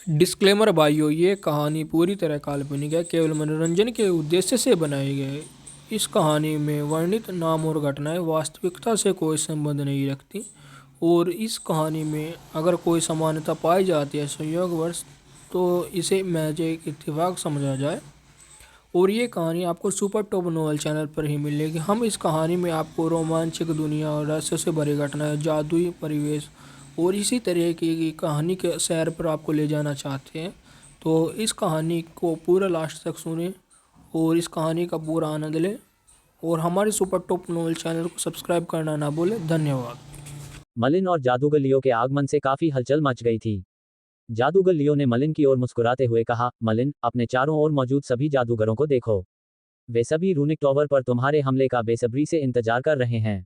Disclaimer भाइयों, ये कहानी पूरी तरह काल्पनिक है, केवल मनोरंजन के उद्देश्य से बनाई गई है। इस कहानी में वर्णित नाम और घटनाएं वास्तविकता से कोई संबंध नहीं रखती, और इस कहानी में अगर कोई समानता पाई जाती है संयोगवश, तो इसे महज एक इत्तेफाक समझा जाए। और ये कहानी आपको सुपर टॉप नॉवल चैनल पर ही मिलेगी। हम इस कहानी में आपको रोमांचक दुनिया और रहस्य से भरी घटनाएं, जादुई परिवेश और इसी तरह की कहानी के सैर पर आपको ले जाना चाहते हैं। तो इस कहानी को पूरा लास्ट तक सुनें और इस कहानी का पूरा आनंद लें, और हमारे सुपर टॉप नॉवल चैनल को सब्सक्राइब करना ना भूलें। धन्यवाद। मलिन और जादूगर लियो के आगमन से काफी हलचल मच गई थी। जादूगर लियो ने मलिन की ओर मुस्कुराते हुए कहा, मलिन, अपने चारों ओर मौजूद सभी जादूगरों को देखो। वे सभी रूनिक टॉवर पर तुम्हारे हमले का बेसब्री से इंतजार कर रहे हैं।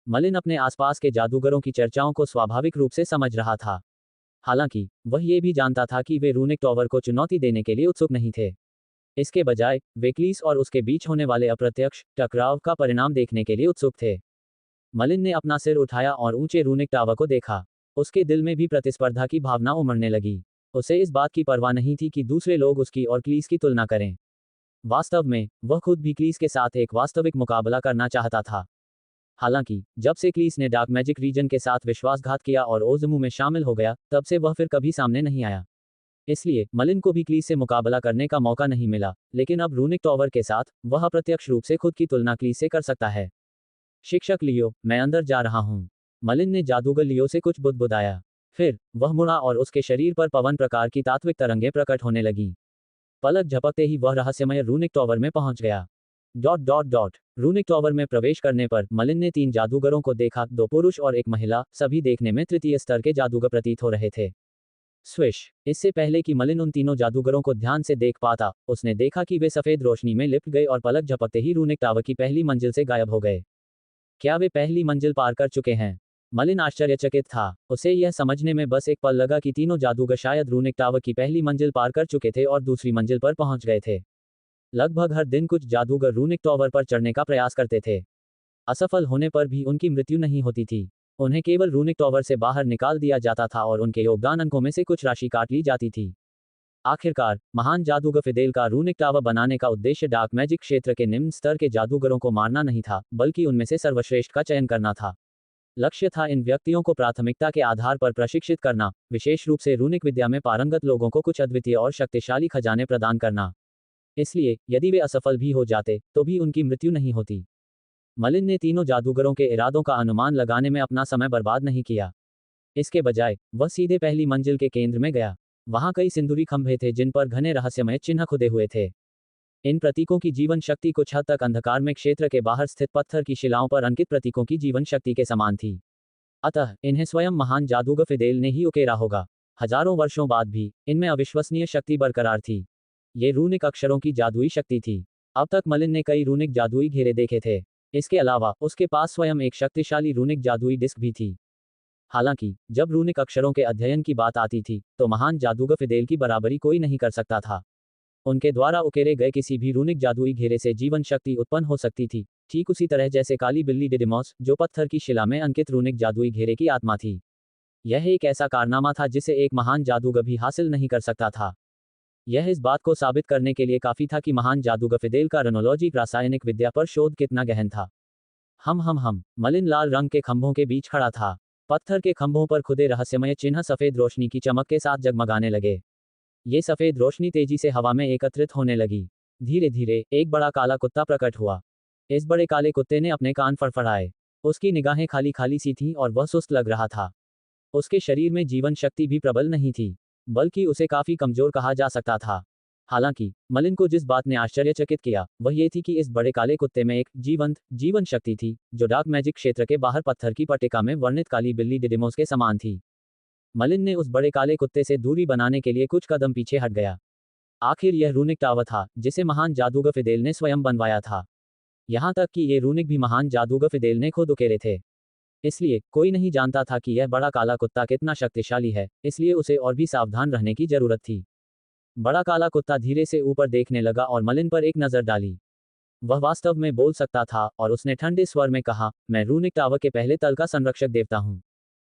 मलिन अपने आसपास के जादूगरों की चर्चाओं को स्वाभाविक रूप से समझ रहा था। हालांकि वह ये भी जानता था कि वे रूनिक टॉवर को चुनौती देने के लिए उत्सुक नहीं थे। इसके बजाय वे क्लीस और उसके बीच होने वाले अप्रत्यक्ष टकराव का परिणाम देखने के लिए उत्सुक थे। मलिन ने अपना सिर उठाया और ऊंचे रूनिक टावर को देखा। उसके दिल में भी प्रतिस्पर्धा की भावना उमड़ने लगी। उसे इस बात की परवाह नहीं थी कि दूसरे लोग उसकी और क्लीस की तुलना करें। वास्तव में वह खुद भी क्लीस के साथ एक वास्तविक मुकाबला करना चाहता था। हालांकि जब से क्लीस ने डार्क मैजिक रीजन के साथ विश्वासघात किया और ओज़मू में शामिल हो गया, तब से वह फिर कभी सामने नहीं आया। इसलिए मलिन को भी क्लीस से मुकाबला करने का मौका नहीं मिला, लेकिन अब रूनिक टॉवर के साथ वह अप्रत्यक्ष रूप से खुद की तुलना क्लीस से कर सकता है। शिक्षक लियो, मैं अंदर जा रहा हूँ। मलिन ने जादूगर लियो से कुछ बुदबुदाया। फिर वह मुड़ा और उसके शरीर पर पवन प्रकार की तात्विक तरंगें प्रकट होने लगीं। पलक झपकते ही वह रहस्यमय रूनिक टॉवर में पहुंच गया। Dot dot dot runic tower में प्रवेश करने पर मलिन ने 3 जादूगरों को देखा, 2 पुरुष और एक महिला, सभी देखने में तृतीय स्तर के जादूगर प्रतीत हो रहे थे। स्विश। इससे पहले कि मलिन उन तीनों जादूगरों को ध्यान से देख पाता, उसने देखा कि वे सफेद रोशनी में लिपट गए और पलक झपकते ही रूनिक टावर की पहली मंजिल से गायब हो गए। क्या वे पहली मंजिल पार कर चुके हैं? मलिन आश्चर्यचकित था। उसे यह समझने में बस एक पल लगा कि तीनों जादूगर शायद रूनिक टावर की पहली मंजिल पार कर चुके थे और दूसरी मंजिल पर पहुंच गए थे। लगभग हर दिन कुछ जादूगर रूनिक टावर पर चढ़ने का प्रयास करते थे। असफल होने पर भी उनकी मृत्यु नहीं होती थी। उन्हें केवल रूनिक टावर से बाहर निकाल दिया जाता था और उनके योगदान अंकों में से कुछ राशि काट ली जाती थी। आखिरकार महान जादूगर फिदेल का रूनिक टावर बनाने का उद्देश्य डार्क मैजिक क्षेत्र के निम्न स्तर के जादूगरों को मारना नहीं था, बल्कि उनमें से सर्वश्रेष्ठ का चयन करना था। लक्ष्य था इन व्यक्तियों को प्राथमिकता के आधार पर प्रशिक्षित करना, विशेष रूप से रूनिक विद्या में पारंगत लोगों को कुछ अद्वितीय और शक्तिशाली खजाने प्रदान करना। इसलिए यदि वे असफल भी हो जाते, तो भी उनकी मृत्यु नहीं होती। मलिन ने तीनों जादूगरों के इरादों का अनुमान लगाने में अपना समय बर्बाद नहीं किया। इसके बजाय वह सीधे पहली मंजिल के केंद्र में गया। वहां कई सिंदूरी खंभे थे जिन पर घने रहस्यमय चिन्ह खुदे हुए थे। इन प्रतीकों की जीवन शक्ति कुछ हद तक अंधकार में क्षेत्र के बाहर स्थित पत्थर की शिलाओं पर अंकित प्रतीकों की जीवन शक्ति के समान थी। अतः इन्हें स्वयं महान जादूगर फिदेल ने ही उकेरा होगा। हजारों वर्षों बाद भी इनमें अविश्वसनीय शक्ति बरकरार थी। ये रूनिक अक्षरों की जादुई शक्ति थी। अब तक मलिन ने कई रूनिक जादुई घेरे देखे थे। इसके अलावा उसके पास स्वयं एक शक्तिशाली रूनिक जादुई डिस्क भी थी। हालांकि जब रूनिक अक्षरों के अध्ययन की बात आती थी, तो महान जादूगर फिदेल की बराबरी कोई नहीं कर सकता था। उनके द्वारा उकेरे गए किसी भी रूनिक जादुई घेरे से जीवन शक्ति उत्पन्न हो सकती थी, ठीक उसी तरह जैसे काली बिल्ली डिडिमॉस, जो पत्थर की शिला में अंकित रूनिक जादुई घेरे की आत्मा थी। यह एक ऐसा कारनामा था जिसे एक महान जादूगर भी हासिल नहीं कर सकता था। यह इस बात को साबित करने के लिए काफी था कि महान जादूगर फिदेल का रनोलॉजी रासायनिक विद्या पर शोध कितना गहन था। हम मलिन लाल रंग के खंभों के बीच खड़ा था। पत्थर के खंभों पर खुदे रहस्यमय चिन्ह सफेद रोशनी की चमक के साथ जगमगाने लगे। ये सफेद रोशनी तेजी से हवा में एकत्रित होने लगी। धीरे धीरे एक बड़ा काला कुत्ता प्रकट हुआ। इस बड़े काले कुत्ते ने अपने कान फड़फड़ाए। उसकी निगाहें खाली खाली सी थीं और वह सुस्त लग रहा था। उसके शरीर में जीवन शक्ति भी प्रबल नहीं थी, बल्कि उसे काफी कमजोर कहा जा सकता था। हालांकि मलिन को जिस बात ने आश्चर्यचकित किया, वह ये थी कि इस बड़े काले कुत्ते में एक जीवंत जीवन शक्ति थी, जो डार्क मैजिक क्षेत्र के बाहर पत्थर की पट्टिका में वर्णित काली बिल्ली डिडिमोस के समान थी। मलिन ने उस बड़े काले कुत्ते से दूरी बनाने के लिए कुछ कदम पीछे हट गया। आखिर यह रूनिक टावर था जिसे महान जादूगर फिदेल ने स्वयं बनवाया था। यहां तक कि ये रूनिक भी महान जादूगर फिदेल ने खुद उकेरे थे। इसलिए कोई नहीं जानता था कि यह बड़ा काला कुत्ता कितना शक्तिशाली है, इसलिए उसे और भी सावधान रहने की जरूरत थी। बड़ा काला कुत्ता धीरे से ऊपर देखने लगा और मलिन पर एक नजर डाली। वह वास्तव में बोल सकता था और उसने ठंडे स्वर में कहा, मैं रूनिक टावर के पहले तल का संरक्षक देवता हूं।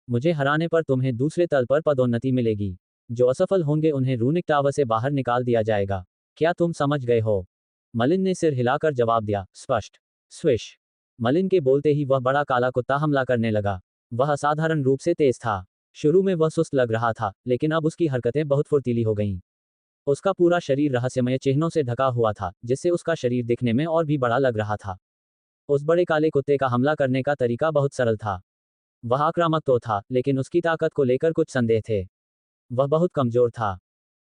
मुझे हराने पर तुम्हें दूसरे तल पर पदोन्नति मिलेगी। जो असफल होंगे उन्हें रूनिक टावर से बाहर निकाल दिया जाएगा। क्या तुम समझ गए हो? मलिन ने सिर हिलाकर जवाब दिया, स्पष्ट। स्विश। मलिन के बोलते ही वह बड़ा काला कुत्ता हमला करने लगा। वह असाधारण रूप से तेज था। शुरू में वह सुस्त लग रहा था, लेकिन अब उसकी हरकतें बहुत फुर्तीली हो गईं। उसका पूरा शरीर रहस्यमय चिन्हों से ढका हुआ था, जिससे उसका शरीर दिखने में और भी बड़ा लग रहा था। उस बड़े काले कुत्ते का हमला करने का तरीका बहुत सरल था। वह आक्रामक तो था, लेकिन उसकी ताकत को लेकर कुछ संदेह थे। वह बहुत कमजोर था।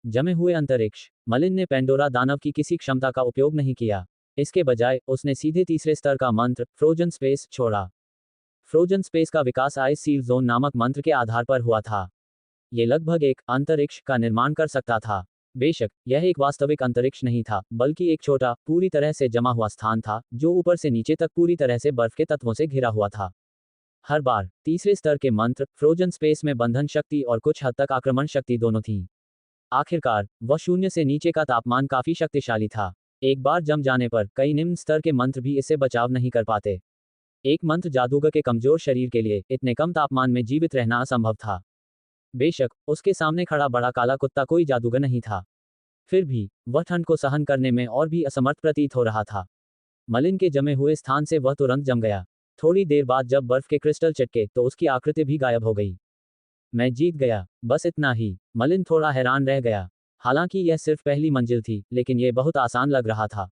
जमे हुए अंतरिक्ष। मलिन ने पेंडोरा दानव की किसी क्षमता का उपयोग नहीं किया। इसके बजाय उसने सीधे तीसरे स्तर का मंत्र फ्रोजन स्पेस छोड़ा। फ्रोजन स्पेस का विकास आइस सील जोन नामक मंत्र के आधार पर हुआ था। ये लगभग एक अंतरिक्ष का निर्माण कर सकता था। बेशक यह एक वास्तविक अंतरिक्ष नहीं था, बल्कि एक छोटा, पूरी तरह से जमा हुआ स्थान था, जो ऊपर से नीचे तक पूरी तरह से बर्फ के तत्वों से घिरा हुआ था। हर बार तीसरे स्तर के मंत्र फ्रोजन स्पेस में बंधन शक्ति और कुछ हद तक आक्रमण शक्ति दोनों थी। आखिरकार वह शून्य से नीचे का तापमान काफी शक्तिशाली था। एक बार जम जाने पर कई निम्न स्तर के मंत्र भी इससे बचाव नहीं कर पाते। एक मंत्र जादूगर के कमजोर शरीर के लिए इतने कम तापमान में जीवित रहना असंभव था। बेशक उसके सामने खड़ा बड़ा काला कुत्ता कोई जादूगर नहीं था, फिर भी वह ठंड को सहन करने में और भी असमर्थ प्रतीत हो रहा था। मलिन के जमे हुए स्थान से वह तुरंत जम गया। थोड़ी देर बाद जब बर्फ के क्रिस्टल चटके तो उसकी आकृति भी गायब हो गई। मैं जीत गया, बस इतना ही। मलिन थोड़ा हैरान रह गया। हालांकि यह सिर्फ पहली मंजिल थी, लेकिन यह बहुत आसान लग रहा था।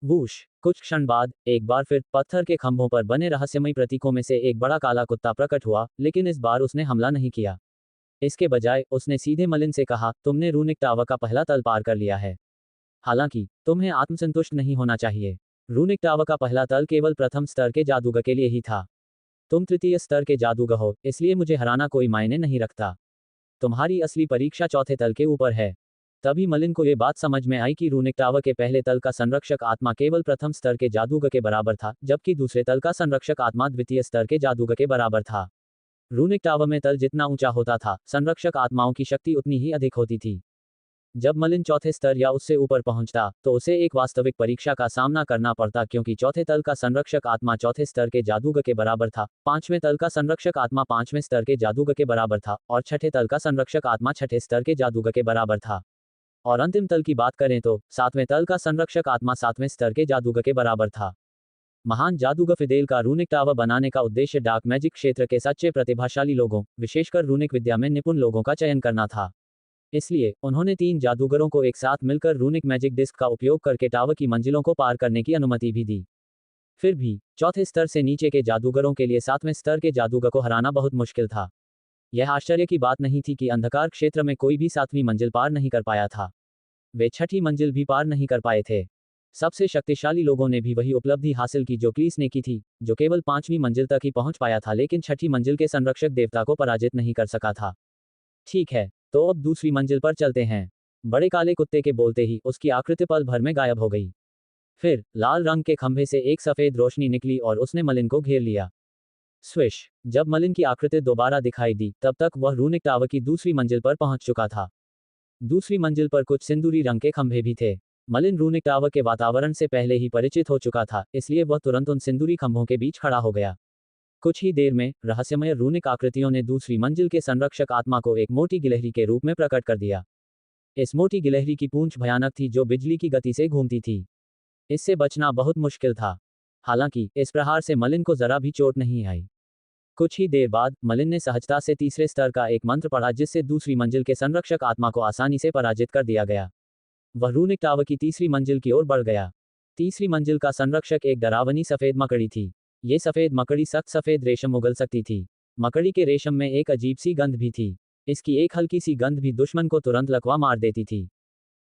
वूश। कुछ क्षण बाद एक बार फिर पत्थर के खंभों पर बने रहस्यमयी प्रतीकों में से एक बड़ा काला कुत्ता प्रकट हुआ, लेकिन इस बार उसने हमला नहीं किया। इसके बजाय उसने सीधे मलिन से कहा, तुमने रूनिक टावर का पहला तल पार कर लिया है। हालांकि तुम्हें आत्मसंतुष्ट नहीं होना चाहिए। रूनिक टावर का पहला तल केवल प्रथम स्तर के जादूगर के लिए ही था। तुम तृतीय स्तर के जादूगर हो, इसलिए मुझे हराना कोई मायने नहीं रखता। तुम्हारी असली परीक्षा चौथे तल के ऊपर है। तभी मलिन को यह बात समझ में आई कि रूनिक टावर के पहले तल का संरक्षक आत्मा केवल प्रथम स्तर के जादूगर के बराबर था, जबकि दूसरे तल का संरक्षक आत्मा द्वितीय स्तर के जादूगर के बराबर था। रूनिक टावर में तल जितना ऊंचा होता था, संरक्षक आत्माओं की शक्ति उतनी ही अधिक होती थी। जब मलिन चौथे स्तर या उससे ऊपर पहुंचता, तो उसे एक वास्तविक परीक्षा का सामना करना पड़ता, क्योंकि चौथे तल का संरक्षक आत्मा चौथे स्तर के जादूगर के बराबर था, पांचवें तल का संरक्षक आत्मा पांचवें स्तर के जादूगर के बराबर था, और छठे तल का संरक्षक आत्मा छठे स्तर के जादूगर के बराबर था। और अंतिम तल की बात करें तो सातवें तल का संरक्षक आत्मा सातवें स्तर के जादूगर के बराबर था। महान जादूगर फिदेल का रूनिक टावर बनाने का उद्देश्य डार्क मैजिक क्षेत्र के सच्चे प्रतिभाशाली लोगों, विशेषकर रूनिक विद्या में निपुण लोगों का चयन करना था। इसलिए उन्होंने 3 जादूगरों को एक साथ मिलकर रूनिक मैजिक डिस्क का उपयोग करके टावर की मंजिलों को पार करने की अनुमति भी दी। फिर भी चौथे स्तर से नीचे के जादूगरों के लिए सातवें स्तर के जादूगर को हराना बहुत मुश्किल था। यह आश्चर्य की बात नहीं थी कि अंधकार क्षेत्र में कोई भी 7वीं मंजिल पार नहीं कर पाया था। वे 6ठी मंजिल भी पार नहीं कर पाए थे। सबसे शक्तिशाली लोगों ने भी वही उपलब्धि हासिल की जो क्लीस ने की थी, जो केवल 5वीं मंजिल तक ही पहुंच पाया था, लेकिन 6ठी मंजिल के संरक्षक देवता को पराजित नहीं कर सका था। ठीक है, तो अब दूसरी मंजिल पर चलते हैं। बड़े काले कुत्ते के बोलते ही उसकी आकृति पल भर में गायब हो गई। फिर लाल रंग के खंभे से एक सफेद रोशनी निकली और उसने मलिन को घेर लिया। स्विश। जब मलिन की आकृति दोबारा दिखाई दी, तब तक वह रूनिक टावर की दूसरी मंजिल पर पहुंच चुका था। दूसरी मंजिल पर कुछ सिंदूरी रंग के खंभे भी थे। मलिन रूनिक टावर के वातावरण से पहले ही परिचित हो चुका था, इसलिए वह तुरंत उन सिंदूरी खंभों के बीच खड़ा हो गया। कुछ ही देर में रहस्यमय रूनिक आकृतियों ने दूसरी मंजिल के संरक्षक आत्मा को एक मोटी गिलहरी के रूप में प्रकट कर दिया। इस मोटी गिलहरी की पूंछ भयानक थी, जो बिजली की गति से घूमती थी। इससे बचना बहुत मुश्किल था। हालांकि इस प्रहार से मलिन को जरा भी चोट नहीं आई। कुछ ही देर बाद मलिन ने सहजता से तीसरे स्तर का एक मंत्र पढ़ा, जिससे दूसरी मंजिल के संरक्षक आत्मा को आसानी से पराजित कर दिया गया। वह रूनिक टावर की तीसरी मंजिल की ओर बढ़ गया। तीसरी मंजिल का संरक्षक एक डरावनी सफेद मकड़ी थी। ये सफेद मकड़ी सख्त सफेद रेशम उगल सकती थी। मकड़ी के रेशम में एक अजीब सी गंध भी थी। इसकी एक हल्की सी गंध भी दुश्मन को तुरंत लकवा मार देती थी।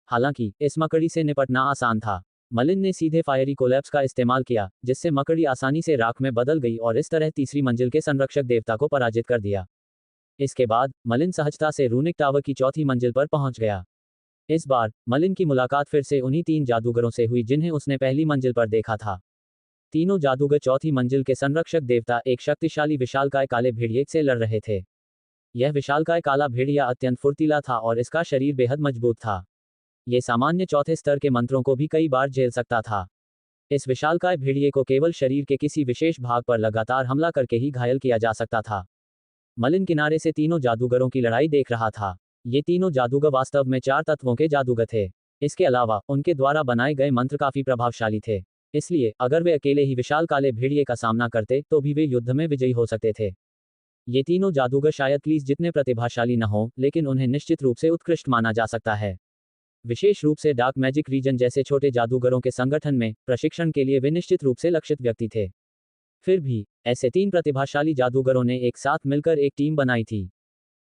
हालांकि इस मकड़ी से निपटना आसान था। मलिन ने सीधे फायरी कोलैप्स का इस्तेमाल किया, जिससे मकड़ी आसानी से राख में बदल गई और इस तरह तीसरी मंजिल के संरक्षक देवता को पराजित कर दिया। इसके बाद मलिन सहजता से रूनिक टावर की चौथी मंजिल पर पहुंच गया। इस बार मलिन की मुलाकात फिर से उन्हीं 3 जादूगरों से हुई जिन्हें उसने पहली मंजिल पर देखा था। तीनों जादूगर चौथी मंजिल के संरक्षक देवता एक शक्तिशाली विशालकाय काले भेड़िए से लड़ रहे थे। यह विशालकाय काला भेड़िया अत्यंत फुर्तीला था और इसका शरीर बेहद मजबूत था। ये सामान्य चौथे स्तर के मंत्रों को भी कई बार झेल सकता था। इस विशालकाय भेड़िए को केवल शरीर के किसी विशेष भाग पर लगातार हमला करके ही घायल किया जा सकता था। मलिन किनारे से तीनों जादूगरों की लड़ाई देख रहा था। ये तीनों जादूगर वास्तव में 4 तत्वों के जादूगर थे। इसके अलावा उनके द्वारा बनाए गए मंत्र काफी प्रभावशाली थे। इसलिए अगर वे अकेले ही विशाल काले भेड़िए का सामना करते तो भी वे युद्ध में विजयी हो सकते थे। ये तीनों जादूगर शायद क्लीस जितने प्रतिभाशाली न हो, लेकिन उन्हें निश्चित रूप से उत्कृष्ट माना जा सकता है। विशेष रूप से डार्क मैजिक रीजन जैसे छोटे जादूगरों के संगठन में प्रशिक्षण के लिए वे निश्चित रूप से लक्षित व्यक्ति थे। फिर भी ऐसे 3 प्रतिभाशाली जादूगरों ने एक साथ मिलकर एक टीम बनाई थी।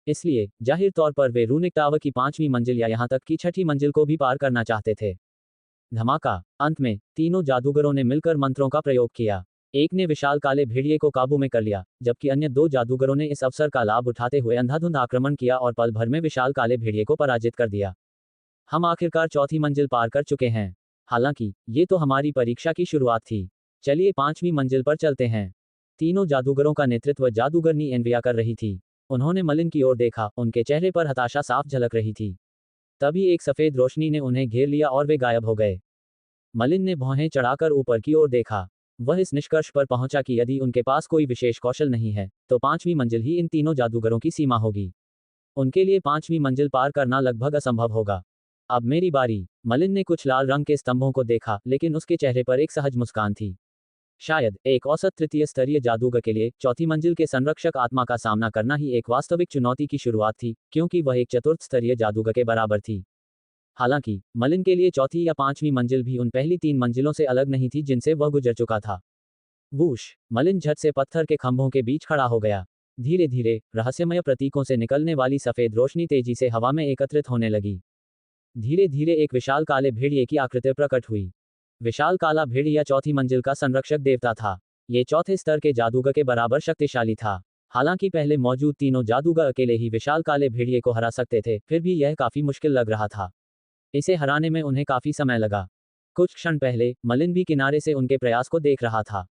इसलिए जाहिर तौर पर वे रूनिक टावर की 5वीं मंजिल या यहां तक कि 6ठी मंजिल को भी पार करना चाहते थे। धमाका। अंत में तीनों जादूगरों ने मिलकर मंत्रों का प्रयोग किया। एक ने विशाल काले भेड़िए को काबू में कर लिया, जबकि अन्य 2 जादूगरों ने इस अवसर का लाभ उठाते हुए अंधाधुंध आक्रमण किया और पल भर में विशाल काले भेड़िए को पराजित कर दिया। हम आखिरकार 4थी मंजिल पार कर चुके हैं। हालांकि ये तो हमारी परीक्षा की शुरुआत थी। चलिए 5वीं मंजिल पर चलते हैं। तीनों जादूगरों का नेतृत्व जादूगरनी एनविया कर रही थी। उन्होंने मलिन की ओर देखा, उनके चेहरे पर हताशा साफ झलक रही थी। तभी एक सफेद रोशनी ने उन्हें घेर लिया और वे गायब हो गए। मलिन ने भौहें चढ़ाकर ऊपर की ओर देखा। वह इस निष्कर्ष पर पहुंचा कि यदि उनके पास कोई विशेष कौशल नहीं है, तो 5वीं मंजिल ही इन तीनों जादूगरों की सीमा होगी। उनके लिए 5वीं मंजिल पार करना लगभग असंभव होगा। अब मेरी बारी। मलिन ने कुछ लाल रंग के स्तंभों को देखा, लेकिन उसके चेहरे पर एक सहज मुस्कान थी। शायद एक औसत तृतीय स्तरीय जादूगर के लिए 4थी मंजिल के संरक्षक आत्मा का सामना करना ही एक वास्तविक चुनौती की शुरुआत थी, क्योंकि वह एक चतुर्थ स्तरीय जादूगर के बराबर थी। हालांकि मलिन के लिए 4थी या 5वीं मंजिल भी उन पहली 3 मंजिलों से अलग नहीं थी जिनसे वह गुजर चुका था। वूश। मलिन झट से पत्थर के खंभों के बीच खड़ा हो गया। धीरे धीरे रहस्यमय प्रतीकों से निकलने वाली सफेद रोशनी तेजी से हवा में एकत्रित होने लगी। धीरे धीरे एक विशाल काले भेड़िए की आकृति प्रकट हुई। विशाल काला भेड़िया 4थी मंजिल का संरक्षक देवता था। ये 4थे स्तर के जादूगर के बराबर शक्तिशाली था। हालांकि पहले मौजूद तीनों जादूगर अकेले ही विशाल काले भेड़िए को हरा सकते थे, फिर भी यह काफी मुश्किल लग रहा था। इसे हराने में उन्हें काफी समय लगा। कुछ क्षण पहले मलिन भी किनारे से उनके प्रयास को देख रहा था।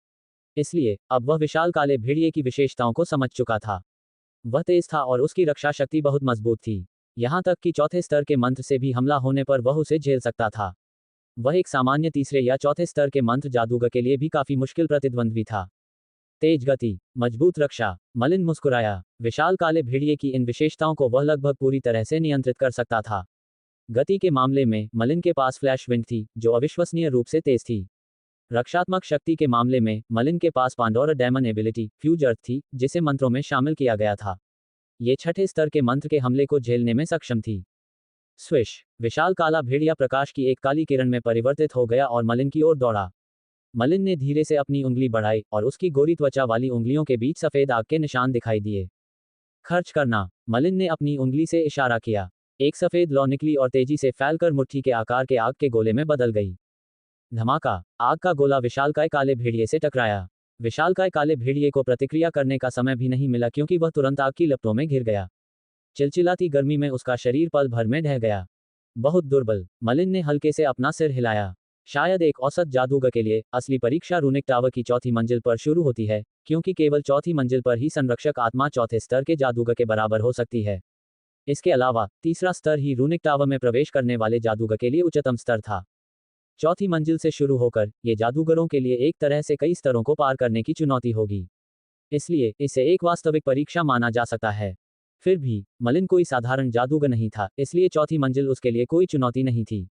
इसलिए अब वह विशाल काले भेड़िए की विशेषताओं को समझ चुका था। वह तेज था और उसकी रक्षा शक्ति बहुत मजबूत थी। यहां तक कि 4थे स्तर के मंत्र से भी हमला होने पर वह उसे झेल सकता था। वह एक सामान्य तीसरे या 4थे स्तर के मंत्र जादूगर के लिए भी काफी मुश्किल प्रतिद्वंद्वी था। तेज गति, मजबूत रक्षा। मलिन मुस्कुराया। विशाल काले भेड़िए की इन विशेषताओं को वह लगभग पूरी तरह से नियंत्रित कर सकता था। गति के मामले में मलिन के पास फ्लैश विंड थी, जो अविश्वसनीय रूप से तेज थी। रक्षात्मक शक्ति के मामले में मलिन के पास पांडोरा डेमन एबिलिटी फ्यूज अर्थ थी, जिसे मंत्रों में शामिल किया गया था। ये 6ठे स्तर के मंत्र के हमले को झेलने में सक्षम थी। स्विश। विशाल काला भेड़िया प्रकाश की एक काली किरण में परिवर्तित हो गया और मलिन की ओर दौड़ा। मलिन ने धीरे से अपनी उंगली बढ़ाई और उसकी गोरी त्वचा वाली उंगलियों के बीच सफेद आग के निशान दिखाई दिए। खर्च करना। मलिन ने अपनी उंगली से इशारा किया। एक सफेद लौ निकली और तेजी से फैलकर मुट्ठी के आकार के आग के गोले में बदल गई। धमाका। आग का गोला विशालकाय काले भेड़िए से टकराया। विशालकाय काले भेड़िए को प्रतिक्रिया करने का समय भी नहीं मिला, क्योंकि वह तुरंत आग की लपटों में घिर गया। चिलचिलाती गर्मी में उसका शरीर पल भर में ढह गया। बहुत दुर्बल। मलिन ने हल्के से अपना सिर हिलाया। शायद एक औसत जादूगर के लिए असली परीक्षा रूनिक टावर की 4थी मंजिल पर शुरू होती है, क्योंकि केवल 4थी मंजिल पर ही संरक्षक आत्मा 4थे स्तर के जादूगर के बराबर हो सकती है। इसके अलावा तीसरा स्तर ही रूनिक टावर में प्रवेश करने वाले जादूगर के लिए उच्चतम स्तर था। 4थी मंजिल से शुरू होकर ये जादूगरों के लिए एक तरह से कई स्तरों को पार करने की चुनौती होगी। इसलिए इसे एक वास्तविक परीक्षा माना जा सकता है। फिर भी मलिन कोई साधारण जादूगर नहीं था, इसलिए 4थी मंजिल उसके लिए कोई चुनौती नहीं थी।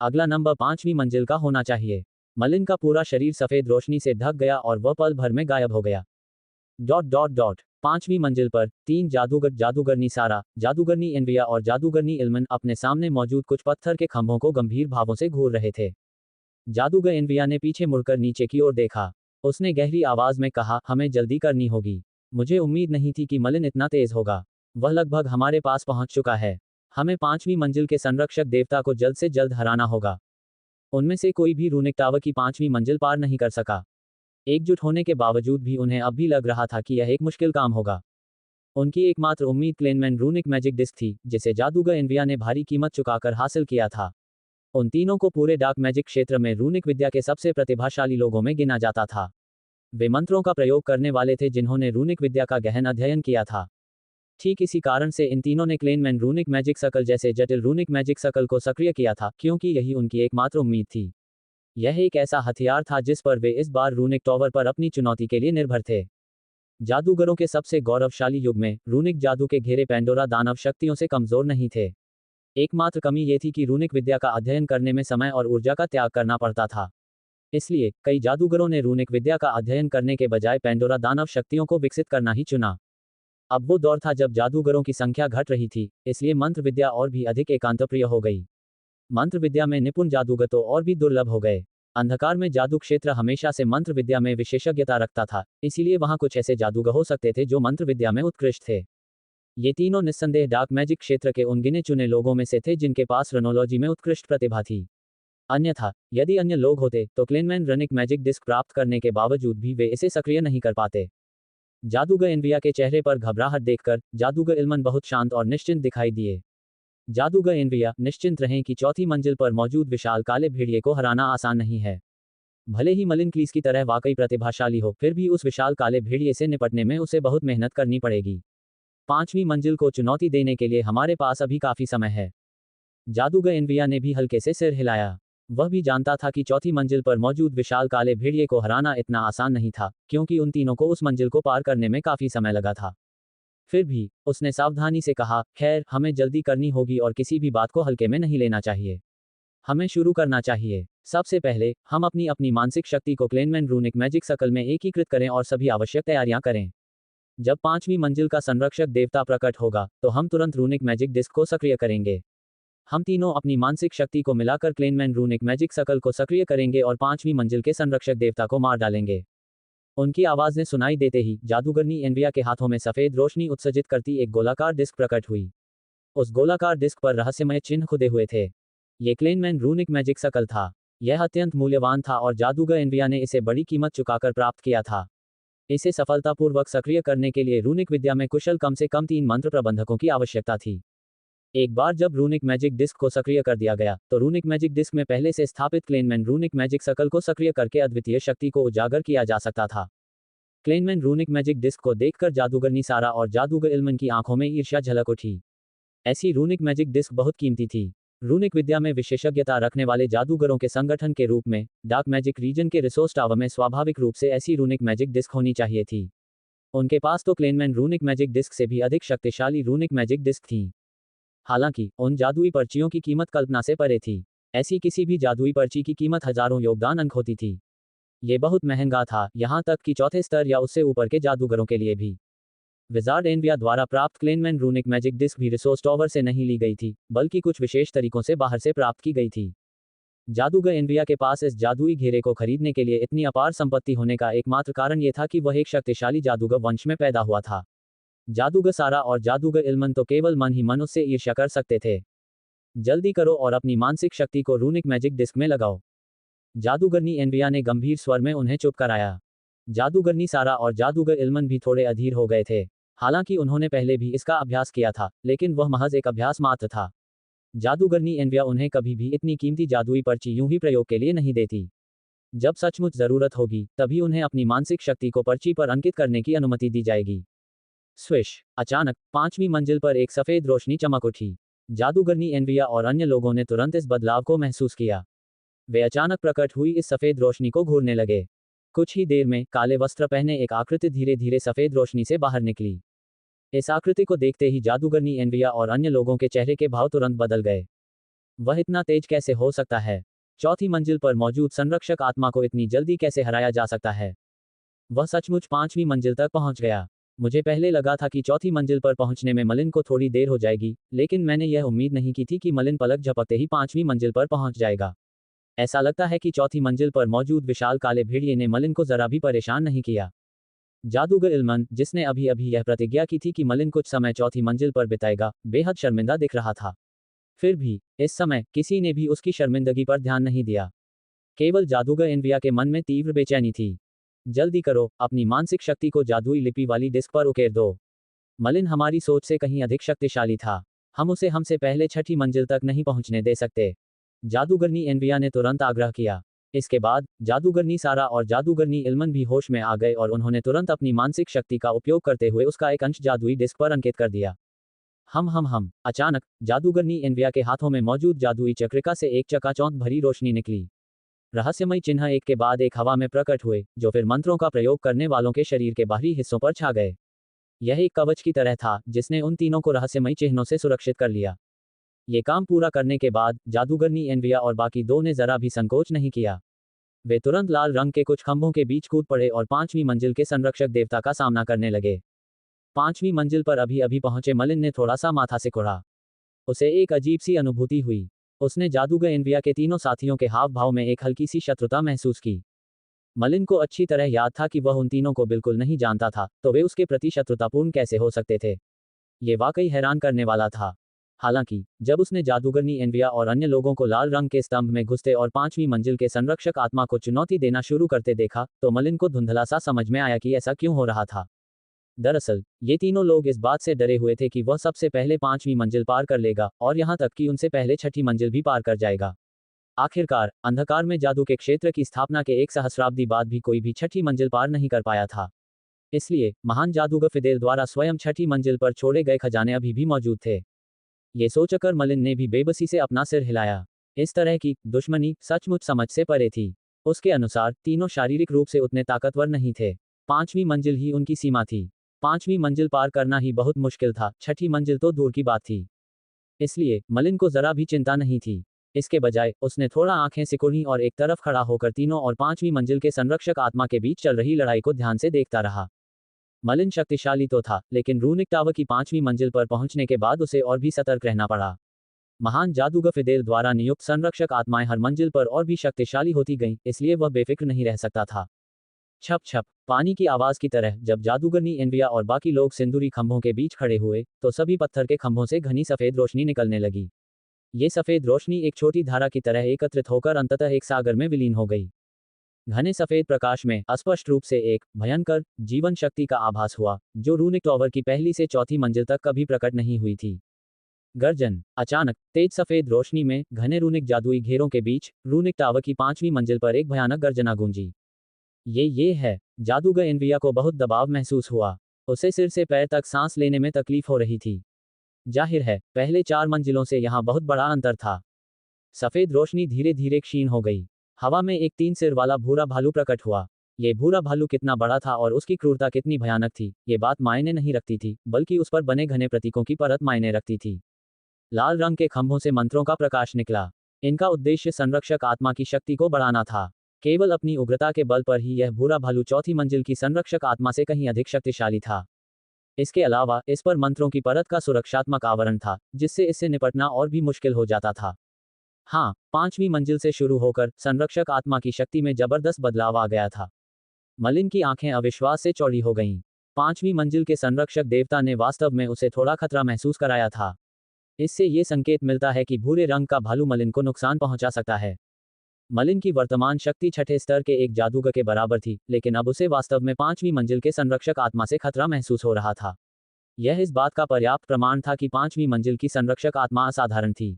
अगला नंबर 5वीं मंजिल का होना चाहिए। मलिन का पूरा शरीर सफेद रोशनी से ढक गया और वह पल भर में गायब हो गया। 5वीं मंजिल पर 3 जादूगर, जादूगरनी सारा, जादूगरनी एनविया और जादूगरनी इल्मन अपने सामने मौजूद कुछ पत्थर के खंभों को गंभीर भावों से घूर रहे थे। जादूगर एनविया ने पीछे मुड़कर नीचे की ओर देखा। उसने गहरी आवाज में कहा, हमें जल्दी करनी होगी। मुझे उम्मीद नहीं थी कि मलिन इतना तेज होगा। वह लगभग हमारे पास पहुंच चुका है। हमें 5वीं मंजिल के संरक्षक देवता को जल्द से जल्द हराना होगा। उनमें से कोई भी रूनिक टावर की 5वीं मंजिल पार नहीं कर सका। एकजुट होने के बावजूद भी उन्हें अब भी लग रहा था कि यह एक मुश्किल काम होगा। उनकी एकमात्र उम्मीद क्लेनमैन रूनिक मैजिक डिस्क थी, जिसे जादूगर एनविया ने भारी कीमत चुकाकर हासिल किया था। उन तीनों को पूरे डार्क मैजिक क्षेत्र में रूनिक विद्या के सबसे प्रतिभाशाली लोगों में गिना जाता था। वे मंत्रों का प्रयोग करने वाले थे जिन्होंने रूनिक विद्या का गहन अध्ययन किया था। ठीक इसी कारण से इन तीनों ने क्लेनमैन रूनिक मैजिक सर्कल जैसे जटिल रूनिक मैजिक सर्कल को सक्रिय किया था, क्योंकि यही उनकी एकमात्र उम्मीद थी। यह एक ऐसा हथियार था जिस पर वे इस बार रूनिक टावर पर अपनी चुनौती के लिए निर्भर थे। जादूगरों के सबसे गौरवशाली युग में रूनिक जादू के घेरे पेंडोरा दानव शक्तियों से कमजोर नहीं थे। एकमात्र कमी ये थी कि रूनिक विद्या का अध्ययन करने में समय और ऊर्जा का त्याग करना पड़ता था। इसलिए कई जादूगरों ने रूनिक विद्या का अध्ययन करने के बजाय पेंडोरा दानव शक्तियों को विकसित करना ही चुना। अब वो दौर था जब जादूगरों की संख्या घट रही थी, इसलिए मंत्र विद्या और भी अधिक एकांतप्रिय हो गई। मंत्र विद्या में निपुण जादूगर तो और भी दुर्लभ हो गए। अंधकार में जादू क्षेत्र हमेशा से मंत्र विद्या में विशेषज्ञता रखता था, इसीलिए वहां कुछ ऐसे जादूगर हो सकते थे जो मंत्र विद्या में उत्कृष्ट थे। ये तीनों निस्संदेह डार्क मैजिक क्षेत्र के उन गिने चुने लोगों में से थे जिनके पास रनोलॉजी में उत्कृष्ट प्रतिभा थी। अन्यथा यदि अन्य लोग होते तो क्लेनमैन रनिक मैजिक डिस्क प्राप्त करने के बावजूद भी वे इसे सक्रिय नहीं कर पाते। जादूगर एनविया के चेहरे पर घबराहट देखकर जादूगर इल्मन बहुत शांत और निश्चिंत दिखाई दिए। जादूगर एनविया, निश्चिंत रहें कि चौथी मंजिल पर मौजूद विशाल काले भेड़िए को हराना आसान नहीं है। भले ही मलिन क्लीस की तरह वाकई प्रतिभाशाली हो, फिर भी उस विशाल काले भेड़िए से निपटने में उसे बहुत मेहनत करनी पड़ेगी। 5वीं मंजिल को चुनौती देने के लिए हमारे पास अभी काफी समय है। जादूगर एनविया ने भी हल्के से सिर हिलाया। वह भी जानता था कि चौथी मंजिल पर मौजूद विशाल काले भेड़िए को हराना इतना आसान नहीं था, क्योंकि उन तीनों को उस मंजिल को पार करने में काफी समय लगा था। फिर भी उसने सावधानी से कहा, खैर, हमें जल्दी करनी होगी और किसी भी बात को हल्के में नहीं लेना चाहिए। हमें शुरू करना चाहिए। सबसे पहले हम अपनी अपनी मानसिक शक्ति को क्लेनमैन रूनिक मैजिक सर्कल में एकीकृत करें और सभी आवश्यक तैयारियां करें। जब 5वीं मंजिल का संरक्षक देवता प्रकट होगा तो हम तुरंत रूनिक मैजिक डिस्क को सक्रिय करेंगे। हम तीनों अपनी मानसिक शक्ति को मिलाकर क्लेनमैन रूनिक मैजिक सर्कल को सक्रिय करेंगे और 5वीं मंजिल के संरक्षक देवता को मार डालेंगे। उनकी आवाज़ें सुनाई देते ही जादूगरनी एनविया के हाथों में सफेद रोशनी उत्सर्जित करती एक गोलाकार डिस्क प्रकट हुई। उस गोलाकार डिस्क पर रहस्यमय चिन्ह खुदे हुए थे। ये क्लेनमैन रूनिक मैजिक सर्कल था। यह अत्यंत मूल्यवान था और जादूगर एनविया ने इसे बड़ी कीमत चुकाकर प्राप्त किया था। इसे सफलतापूर्वक सक्रिय करने के लिए रूनिक विद्या में कुशल कम से कम 3 मंत्र प्रबंधकों की आवश्यकता थी। एक बार जब रूनिक मैजिक डिस्क को सक्रिय कर दिया गया तो रूनिक मैजिक डिस्क में पहले से स्थापित क्लेनमैन रूनिक मैजिक सर्कल को सक्रिय करके अद्वितीय शक्ति को उजागर किया जा सकता था। क्लेनमैन रूनिक मैजिक डिस्क को देखकर जादूगरनी सारा और जादूगर इल्मन की आंखों में ईर्ष्या झलक उठी। ऐसी रूनिक मैजिक डिस्क बहुत कीमती थी। रूनिक विद्या में विशेषज्ञता रखने वाले जादूगरों के संगठन के रूप में डार्क मैजिक रीजन के रिसोर्स टावर में स्वाभाविक रूप से ऐसी रूनिक मैजिक डिस्क होनी चाहिए थी। उनके पास तो क्लेनमैन रूनिक मैजिक डिस्क से भी अधिक शक्तिशाली रूनिक मैजिक डिस्क थी। हालांकि उन जादुई पर्चियों की कीमत कल्पना से परे थी। ऐसी किसी भी जादुई पर्ची की कीमत हजारों योगदान अंक होती थी। ये बहुत महंगा था, यहां तक कि चौथे स्तर या उससे ऊपर के जादूगरों के लिए भी। विजार्ड एनविया द्वारा प्राप्त क्लेनमैन रूनिक मैजिक डिस्क भी रिसोर्स टावर से नहीं ली गई थी, बल्कि कुछ विशेष तरीकों से बाहर से प्राप्त की गई थी। जादूगर एनविया के पास इस जादुई घेरे को खरीदने के लिए इतनी अपार संपत्ति होने का एकमात्र कारण यह था कि वह एक शक्तिशाली जादूगर वंश में पैदा हुआ था। जादूगर सारा और जादूगर इल्मन तो केवल मन ही मन उससे ईर्ष्या कर सकते थे। जल्दी करो और अपनी मानसिक शक्ति को रूनिक मैजिक डिस्क में लगाओ। जादूगरनी एनविया ने गंभीर स्वर में उन्हें चुप कराया। जादूगरनी सारा और जादूगर इल्मन भी थोड़े अधीर हो गए थे। हालांकि उन्होंने पहले भी इसका अभ्यास किया था, लेकिन वह महज एक अभ्यास मात्र था। जादूगरनी एनविया उन्हें कभी भी इतनी कीमती जादुई पर्ची यूं ही प्रयोग के लिए नहीं देती। जब सचमुच जरूरत होगी तभी उन्हें अपनी मानसिक शक्ति को पर्ची पर अंकित करने की अनुमति दी जाएगी। स्विश! अचानक 5वीं मंजिल पर एक सफेद रोशनी चमक उठी। जादूगरनी एनविया और अन्य लोगों ने तुरंत इस बदलाव को महसूस किया। वे अचानक प्रकट हुई इस सफेद रोशनी को घूरने लगे। कुछ ही देर में काले वस्त्र पहने एक आकृति धीरे धीरे सफेद रोशनी से बाहर निकली। इस आकृति को देखते ही जादूगरनी एनविया और अन्य लोगों के चेहरे के भाव तुरंत बदल गए। वह इतना तेज कैसे हो सकता है? चौथी मंजिल पर मौजूद संरक्षक आत्मा को इतनी जल्दी कैसे हराया जा सकता है? वह सचमुच 5वीं मंजिल तक पहुंच गया। मुझे पहले लगा था कि चौथी मंजिल पर पहुंचने में मलिन को थोड़ी देर हो जाएगी, लेकिन मैंने यह उम्मीद नहीं की थी कि मलिन पलक झपकते ही 5वीं मंजिल पर पहुंच जाएगा। ऐसा लगता है कि चौथी मंजिल पर मौजूद विशाल काले भेड़िए ने मलिन को जरा भी परेशान नहीं किया। जादूगर इल्मन, जिसने अभी अभी यह प्रतिज्ञा की थी कि मलिन कुछ समय चौथी मंजिल पर बिताएगा, बेहद शर्मिंदा दिख रहा था। फिर भी इस समय किसी ने भी उसकी शर्मिंदगी पर ध्यान नहीं दिया। केवल जादूगर एनविया के मन में तीव्र बेचैनी थी। जल्दी करो, अपनी मानसिक शक्ति को जादुई लिपि वाली डिस्क पर उकेर दो। मलिन हमारी सोच से कहीं अधिक शक्तिशाली था। हम उसे हमसे पहले छठी मंजिल तक नहीं पहुंचने दे सकते। जादूगरनी एनविया ने तुरंत आग्रह किया। इसके बाद जादूगरनी सारा और जादूगरनी इल्मन भी होश में आ गए और उन्होंने तुरंत अपनी मानसिक शक्ति का उपयोग करते हुए उसका एक अंश जादुई डिस्क पर अंकित कर दिया। हम अचानक जादूगरनी एनविया के हाथों में मौजूद जादुई चक्रिका से एक चकाचौंध भरी रोशनी निकली। रहस्यमय चिन्ह एक के बाद एक हवा में प्रकट हुए, जो फिर मंत्रों का प्रयोग करने वालों के शरीर के बाहरी हिस्सों पर छा गए। यह एक कवच की तरह था, जिसने उन तीनों को रहस्यमयी चिन्हों से सुरक्षित कर लिया। ये काम पूरा करने के बाद जादूगरनी एनविया और बाकी दो ने जरा भी संकोच नहीं किया। वे तुरंत लाल रंग के कुछ खंभों के बीच कूद पड़े और 5वीं मंजिल के संरक्षक देवता का सामना करने लगे। 5वीं मंजिल पर अभी अभी पहुंचे मलिन ने थोड़ा सा माथा सिकुड़ा। उसे एक अजीब सी अनुभूति हुई। उसने जादूगर एनविया के तीनों साथियों के हाव भाव में एक हल्की सी शत्रुता महसूस की। मलिन को अच्छी तरह याद था कि वह उन तीनों को बिल्कुल नहीं जानता था, तो वे उसके प्रति शत्रुतापूर्ण कैसे हो सकते थे। ये वाकई हैरान करने वाला था। हालांकि जब उसने जादूगरनी एनविया और अन्य लोगों को लाल रंग के स्तंभ में घुसते और 5वीं मंजिल के संरक्षक आत्मा को चुनौती देना शुरू करते देखा, तो मलिन को धुंधला सा समझ में आया कि ऐसा क्यों हो रहा था। दरअसल ये तीनों लोग इस बात से डरे हुए थे कि वह सबसे पहले 5वीं मंजिल पार कर लेगा, और यहां तक कि उनसे पहले 6ठी मंजिल भी पार कर जाएगा। आखिरकार अंधकार में जादू के क्षेत्र की स्थापना के 1 सहस्राब्दी बाद भी कोई भी 6ठी मंजिल पार नहीं कर पाया था। इसलिए महान जादूगर फिदेल द्वारा स्वयं 6ठी मंजिल पर छोड़े गए खजाने अभी भी मौजूद थे। ये सोचकर मलिन ने भी बेबसी से अपना सिर हिलाया। इस तरह की दुश्मनी सचमुच समझ से परे थी। उसके अनुसार तीनों शारीरिक रूप से उतने ताकतवर नहीं थे। 5वीं मंजिल ही उनकी सीमा थी। 5वीं मंजिल पार करना ही बहुत मुश्किल था, 6ठी मंजिल तो दूर की बात थी। इसलिए मलिन को जरा भी चिंता नहीं थी। इसके बजाय उसने थोड़ा आंखें सिकुड़ी और एक तरफ खड़ा होकर तीनों और 5वीं मंजिल के संरक्षक आत्मा के बीच चल रही लड़ाई को ध्यान से देखता रहा। मलिन शक्तिशाली तो था, लेकिन रूनिक टावर की 5वीं मंजिल पर पहुंचने के बाद उसे और भी सतर्क रहना पड़ा। महान जादूगर फिदेल द्वारा नियुक्त संरक्षक आत्माएं हर मंजिल पर और भी शक्तिशाली होती गईं, इसलिए वह बेफिक्र नहीं रह सकता था। छप छप पानी की आवाज की तरह जब जादूगरनी एनविया और बाकी लोग सिंदूरी खंभों के बीच खड़े हुए, तो सभी पत्थर के खंभों से घनी सफेद रोशनी निकलने लगी। ये सफेद रोशनी एक छोटी धारा की तरह एकत्रित होकर अंततः एक सागर में विलीन हो गई। घने सफेद प्रकाश में अस्पष्ट रूप से एक भयंकर जीवन शक्ति का आभास हुआ, जो रूनिक टावर की पहली से चौथी मंजिल तक कभी प्रकट नहीं हुई थी। गर्जन। अचानक तेज सफेद रोशनी में घने रूनिक जादुई घेरों के बीच रूनिक टावर की 5वीं मंजिल पर एक भयानक गर्जना गूंजी। ये है। जादूगर एनविया को बहुत दबाव महसूस हुआ। उसे सिर से पैर तक सांस लेने में तकलीफ हो रही थी। जाहिर है, पहले 4 मंजिलों से यहाँ बहुत बड़ा अंतर था। सफेद रोशनी धीरे धीरे क्षीण हो गई। हवा में एक 3 सिर वाला भूरा भालू प्रकट हुआ। ये भूरा भालू कितना बड़ा था और उसकी क्रूरता कितनी भयानक थी, ये बात मायने नहीं रखती थी, बल्कि उस पर बने घने प्रतीकों की परत मायने रखती थी। लाल रंग के खंभों से मंत्रों का प्रकाश निकला। इनका उद्देश्य संरक्षक आत्मा की शक्ति को बढ़ाना था। केवल अपनी उग्रता के बल पर ही यह भूरा भालू चौथी मंजिल की संरक्षक आत्मा से कहीं अधिक शक्तिशाली था। इसके अलावा इस पर मंत्रों की परत का सुरक्षात्मक आवरण था, जिससे इससे निपटना और भी मुश्किल हो जाता था। हाँ, 5वीं मंजिल से शुरू होकर संरक्षक आत्मा की शक्ति में जबरदस्त बदलाव आ गया था। मलिन की आंखें अविश्वास से चौड़ी हो गईं। 5वीं मंजिल के संरक्षक देवता ने वास्तव में उसे थोड़ा खतरा महसूस कराया था। इससे ये संकेत मिलता है कि भूरे रंग का भालू मलिन को नुकसान पहुंचा सकता है। मलिन की वर्तमान शक्ति 6ठे स्तर के एक जादूगर के बराबर थी, लेकिन अब उसे वास्तव में 5वीं मंजिल के संरक्षक आत्मा से खतरा महसूस हो रहा था। यह इस बात का पर्याप्त प्रमाण था कि 5वीं मंजिल की संरक्षक आत्मा असाधारण थी।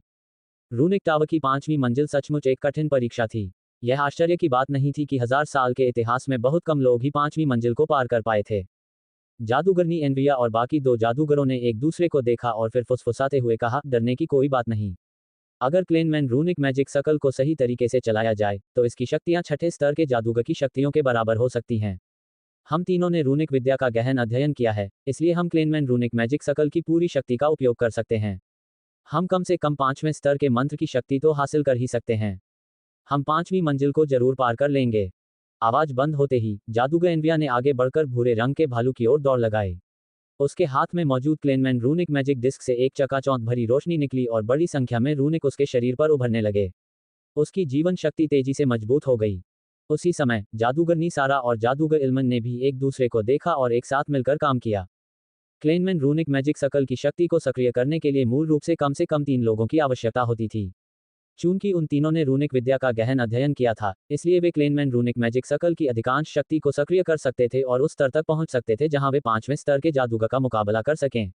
रूनिक टावर की 5वीं मंजिल सचमुच एक कठिन परीक्षा थी। यह आश्चर्य की बात नहीं थी कि 1000 साल के इतिहास में बहुत कम लोग ही 5वीं मंजिल को पार कर पाए थे। जादूगरनी एनविया और बाकी 2 जादूगरों ने एक दूसरे को देखा और फिर फुसफुसाते हुए कहा, डरने की कोई बात नहीं। अगर क्लेनमैन रूनिक मैजिक सर्कल को सही तरीके से चलाया जाए, तो इसकी शक्तियां 6ठे स्तर के जादूगर की शक्तियों के बराबर हो सकती हैं। हम तीनों ने रूनिक विद्या का गहन अध्ययन किया है, इसलिए हम क्लेनमैन रूनिक मैजिक सर्कल की पूरी शक्ति का उपयोग कर सकते हैं। हम कम से कम 5वें स्तर के मंत्र की शक्ति तो हासिल कर ही सकते हैं। हम 5वीं मंजिल को जरूर पार कर लेंगे। आवाज बंद होते ही जादूगर एनविया ने आगे बढ़कर भूरे रंग के भालू की ओर दौड़ लगाई। उसके हाथ में मौजूद क्लेनमैन रूनिक मैजिक डिस्क से एक चकाचौंध भरी रोशनी निकली और बड़ी संख्या में रूनिक उसके शरीर पर उभरने लगे। उसकी जीवन शक्ति तेजी से मजबूत हो गई। उसी समय जादूगरनी सारा और जादूगर इल्मन ने भी एक दूसरे को देखा और एक साथ मिलकर काम किया। क्लेनमैन रूनिक मैजिक सर्कल की शक्ति को सक्रिय करने के लिए मूल रूप से कम 3 लोगों की आवश्यकता होती थी। चूंकि उन तीनों ने रूनिक विद्या का गहन अध्ययन किया था, इसलिए वे क्लेनमैन रूनिक मैजिक सर्कल की अधिकांश शक्ति को सक्रिय कर सकते थे और उस स्तर तक पहुंच सकते थे जहां वे 5वें स्तर के जादूगर का मुकाबला कर सकें।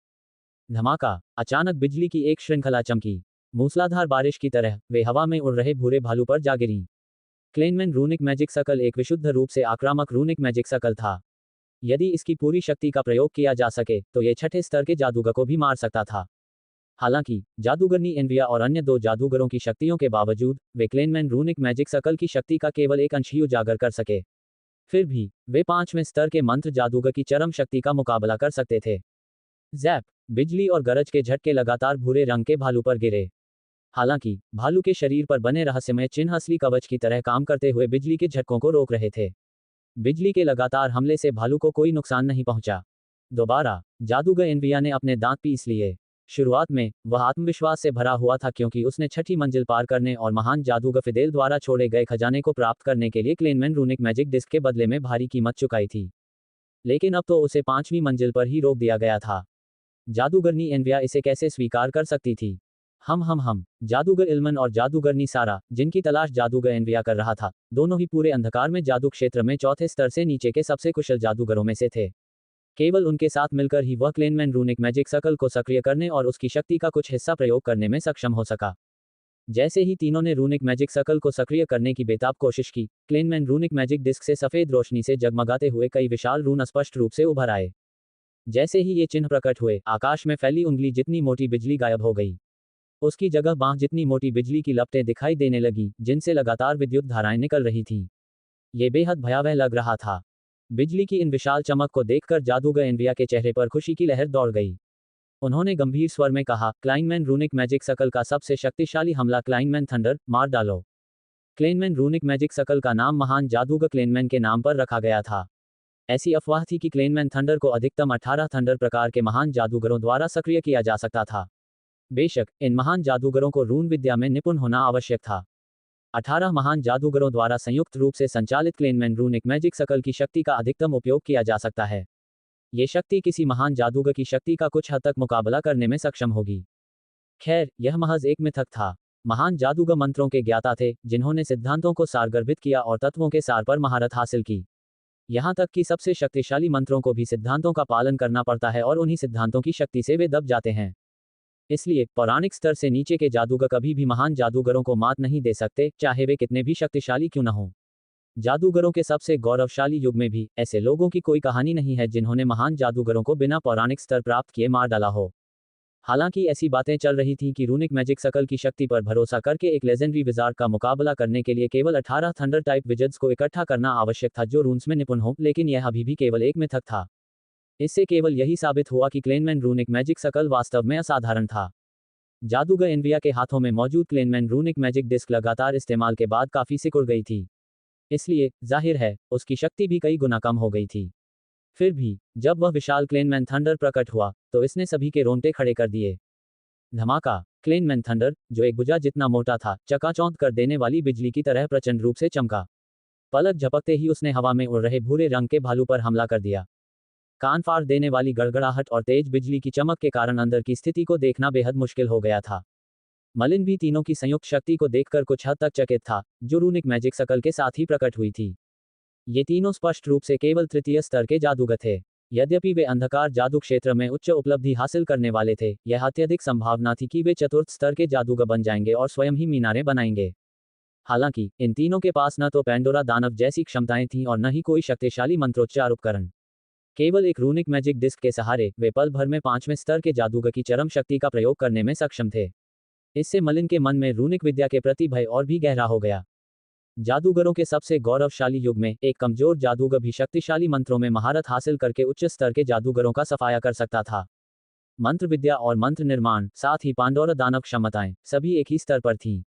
धमाका! अचानक बिजली की एक श्रृंखला चमकी। मूसलाधार बारिश की तरह वे हवा में उड़ रहे भूरे भालू पर जा गिरीं। क्लेनमैन रूनिक मैजिक सर्कल एक विशुद्ध रूप से आक्रामक रूनिक मैजिक सर्कल था। यदि इसकी पूरी शक्ति का प्रयोग किया जा सके, तो ये 6ठे स्तर के जादूगर को भी मार सकता था। हालांकि जादूगरनी एनविया और अन्य 2 जादूगरों की शक्तियों के बावजूद वे क्लेनमैन रूनिक मैजिक सर्कल की शक्ति का केवल एक अंश ही उजागर कर सके। फिर भी वे 5वें स्तर के मंत्र जादूगर की चरम शक्ति का मुकाबला कर सकते थे। जैप, बिजली और गरज के झटके लगातार भूरे रंग के भालू पर गिरे। हालांकि भालू के शरीर पर बने रहस्यमय चिन्ह असली कवच की तरह काम करते हुए बिजली के झटकों को रोक रहे थे। बिजली के लगातार हमले से भालू को कोई नुकसान नहीं पहुंचा। दोबारा जादूगर एनविया ने अपने दांत पीस लिए। शुरुआत में वह आत्मविश्वास से भरा हुआ था क्योंकि उसने 6ठी मंजिल पार करने और महान जादूगर फिदेल द्वारा छोड़े गए खजाने को प्राप्त करने के लिए क्लेनमैन रूनिक मैजिक डिस्क के बदले में भारी कीमत चुकाई थी। लेकिन अब तो उसे 5वीं मंजिल पर ही रोक दिया गया था। जादूगरनी एनविया इसे कैसे स्वीकार कर सकती थी? हम जादूगर इल्मन और जादूगरनी सारा, जिनकी तलाश जादूगर एनविया कर रहा था, दोनों ही पूरे अंधकार में जादू क्षेत्र में 4थे स्तर से नीचे के सबसे कुशल जादूगरों में से थे। केवल उनके साथ मिलकर ही वह क्लेनमैन रूनिक मैजिक सर्कल को सक्रिय करने और उसकी शक्ति का कुछ हिस्सा प्रयोग करने में सक्षम हो सका। जैसे ही तीनों ने रूनिक मैजिक सर्कल को सक्रिय करने की बेताब कोशिश की, क्लेनमैन रूनिक मैजिक डिस्क से सफेद रोशनी से जगमगाते हुए कई विशाल रून स्पष्ट रूप से उभर आए। जैसे ही ये चिन्ह प्रकट हुए, आकाश में फैली उंगली जितनी मोटी बिजली गायब हो गई। उसकी जगह बांह जितनी मोटी बिजली की लपटें दिखाई देने लगी, जिनसे लगातार विद्युत धाराएं निकल रही थीं। ये बेहद भयावह लग रहा था। बिजली की इन विशाल चमक को देखकर जादूगर एनविया के चेहरे पर खुशी की लहर दौड़ गई। उन्होंने गंभीर स्वर में कहा, क्लाइनमैन रूनिक मैजिक सर्कल का सबसे शक्तिशाली हमला क्लाइनमैन थंडर, मार डालो। क्लेनमैन रूनिक मैजिक सर्कल का नाम महान जादूगर क्लेनमैन के नाम पर रखा गया था। ऐसी अफवाह थी कि क्लेनमैन थंडर को अधिकतम 18 थंडर प्रकार के महान जादूगरों द्वारा सक्रिय किया जा सकता था। बेशक इन महान जादूगरों को रून विद्या में निपुण होना आवश्यक था। 18 महान जादूगरों द्वारा संयुक्त रूप से संचालित क्लेनमैन रूनिक मैजिक सर्कल की शक्ति का अधिकतम उपयोग किया जा सकता है। ये शक्ति किसी महान जादूगर की शक्ति का कुछ हद तक मुकाबला करने में सक्षम होगी। खैर, यह महज एक मिथक था। महान जादूगर मंत्रों के ज्ञाता थे, जिन्होंने सिद्धांतों को सारगर्भित किया और तत्वों के सार पर महारत हासिल की। यहाँ तक कि सबसे शक्तिशाली मंत्रों को भी सिद्धांतों का पालन करना पड़ता है और उन्हीं सिद्धांतों की शक्ति से वे दब जाते हैं। इसलिए पौराणिक स्तर से नीचे के जादूगर कभी भी महान जादूगरों को मात नहीं दे सकते, चाहे वे कितने भी शक्तिशाली क्यों न हों। जादूगरों के सबसे गौरवशाली युग में भी ऐसे लोगों की कोई कहानी नहीं है जिन्होंने महान जादूगरों को बिना पौराणिक स्तर प्राप्त किए मार डाला हो। हालांकि ऐसी बातें चल रही थीं कि रूनिक मैजिक सर्कल की शक्ति पर भरोसा करके एक लेजेंडरी विजार्ड का मुकाबला करने के लिए केवल 18 थंडर टाइप विजर्ड्स को इकट्ठा करना आवश्यक था जो रून्स में निपुण हो, लेकिन यह अभी भी केवल एक मिथक था। इससे केवल यही साबित हुआ कि क्लेनमैन रूनिक मैजिक सर्कल वास्तव में असाधारण था। जादूगर एनविया के हाथों में मौजूद क्लेनमैन रूनिक मैजिक डिस्क लगातार इस्तेमाल के बाद काफी सिकुड़ गई थी। इसलिए जाहिर है उसकी शक्ति भी कई गुना कम हो गई थी। फिर भी जब वह विशाल क्लेनमैन थंडर प्रकट हुआ तो इसने सभी के रोंगटे खड़े कर दिए। धमाका! क्लेनमैन थंडर, जो एक भुजा जितना मोटा था, चकाचौंध कर देने वाली बिजली की तरह प्रचंड रूप से चमका। पलक झपकते ही उसने हवा में उड़ रहे भूरे रंग के भालू पर हमला कर दिया। कान फाड़ देने वाली गड़गड़ाहट और तेज बिजली की चमक के कारण अंदर की स्थिति को देखना बेहद मुश्किल हो गया था। मलिन भी तीनों की संयुक्त शक्ति को देखकर कुछ हद तक चकित था, जो रूनिक मैजिक सर्कल के साथ ही प्रकट हुई थी। ये तीनों स्पष्ट रूप से केवल तृतीय स्तर के जादूगर थे। यद्यपि वे अंधकार जादू क्षेत्र में उच्च उपलब्धि हासिल करने वाले थे, यह अत्यधिक संभावना थी कि वे चतुर्थ स्तर के जादूगर बन जाएंगे और स्वयं ही मीनारें बनाएंगे। हालांकि इन तीनों के पास न तो पैंडोरा दानव जैसी क्षमताएं थीं और न ही कोई शक्तिशाली मंत्रोच्चार उपकरण। केवल एक रूनिक मैजिक डिस्क के सहारे वे पल भर में 5वें स्तर के जादूगर की चरम शक्ति का प्रयोग करने में सक्षम थे। इससे मलिन के मन में रूनिक विद्या के प्रति भय और भी गहरा हो गया। जादूगरों के सबसे गौरवशाली युग में एक कमजोर जादूगर भी शक्तिशाली मंत्रों में महारत हासिल करके उच्च स्तर के जादूगरों का सफाया कर सकता था। मंत्र विद्या और मंत्र निर्माण, साथ ही पांडोरा दानव क्षमताएं, सभी एक ही स्तर पर थीं।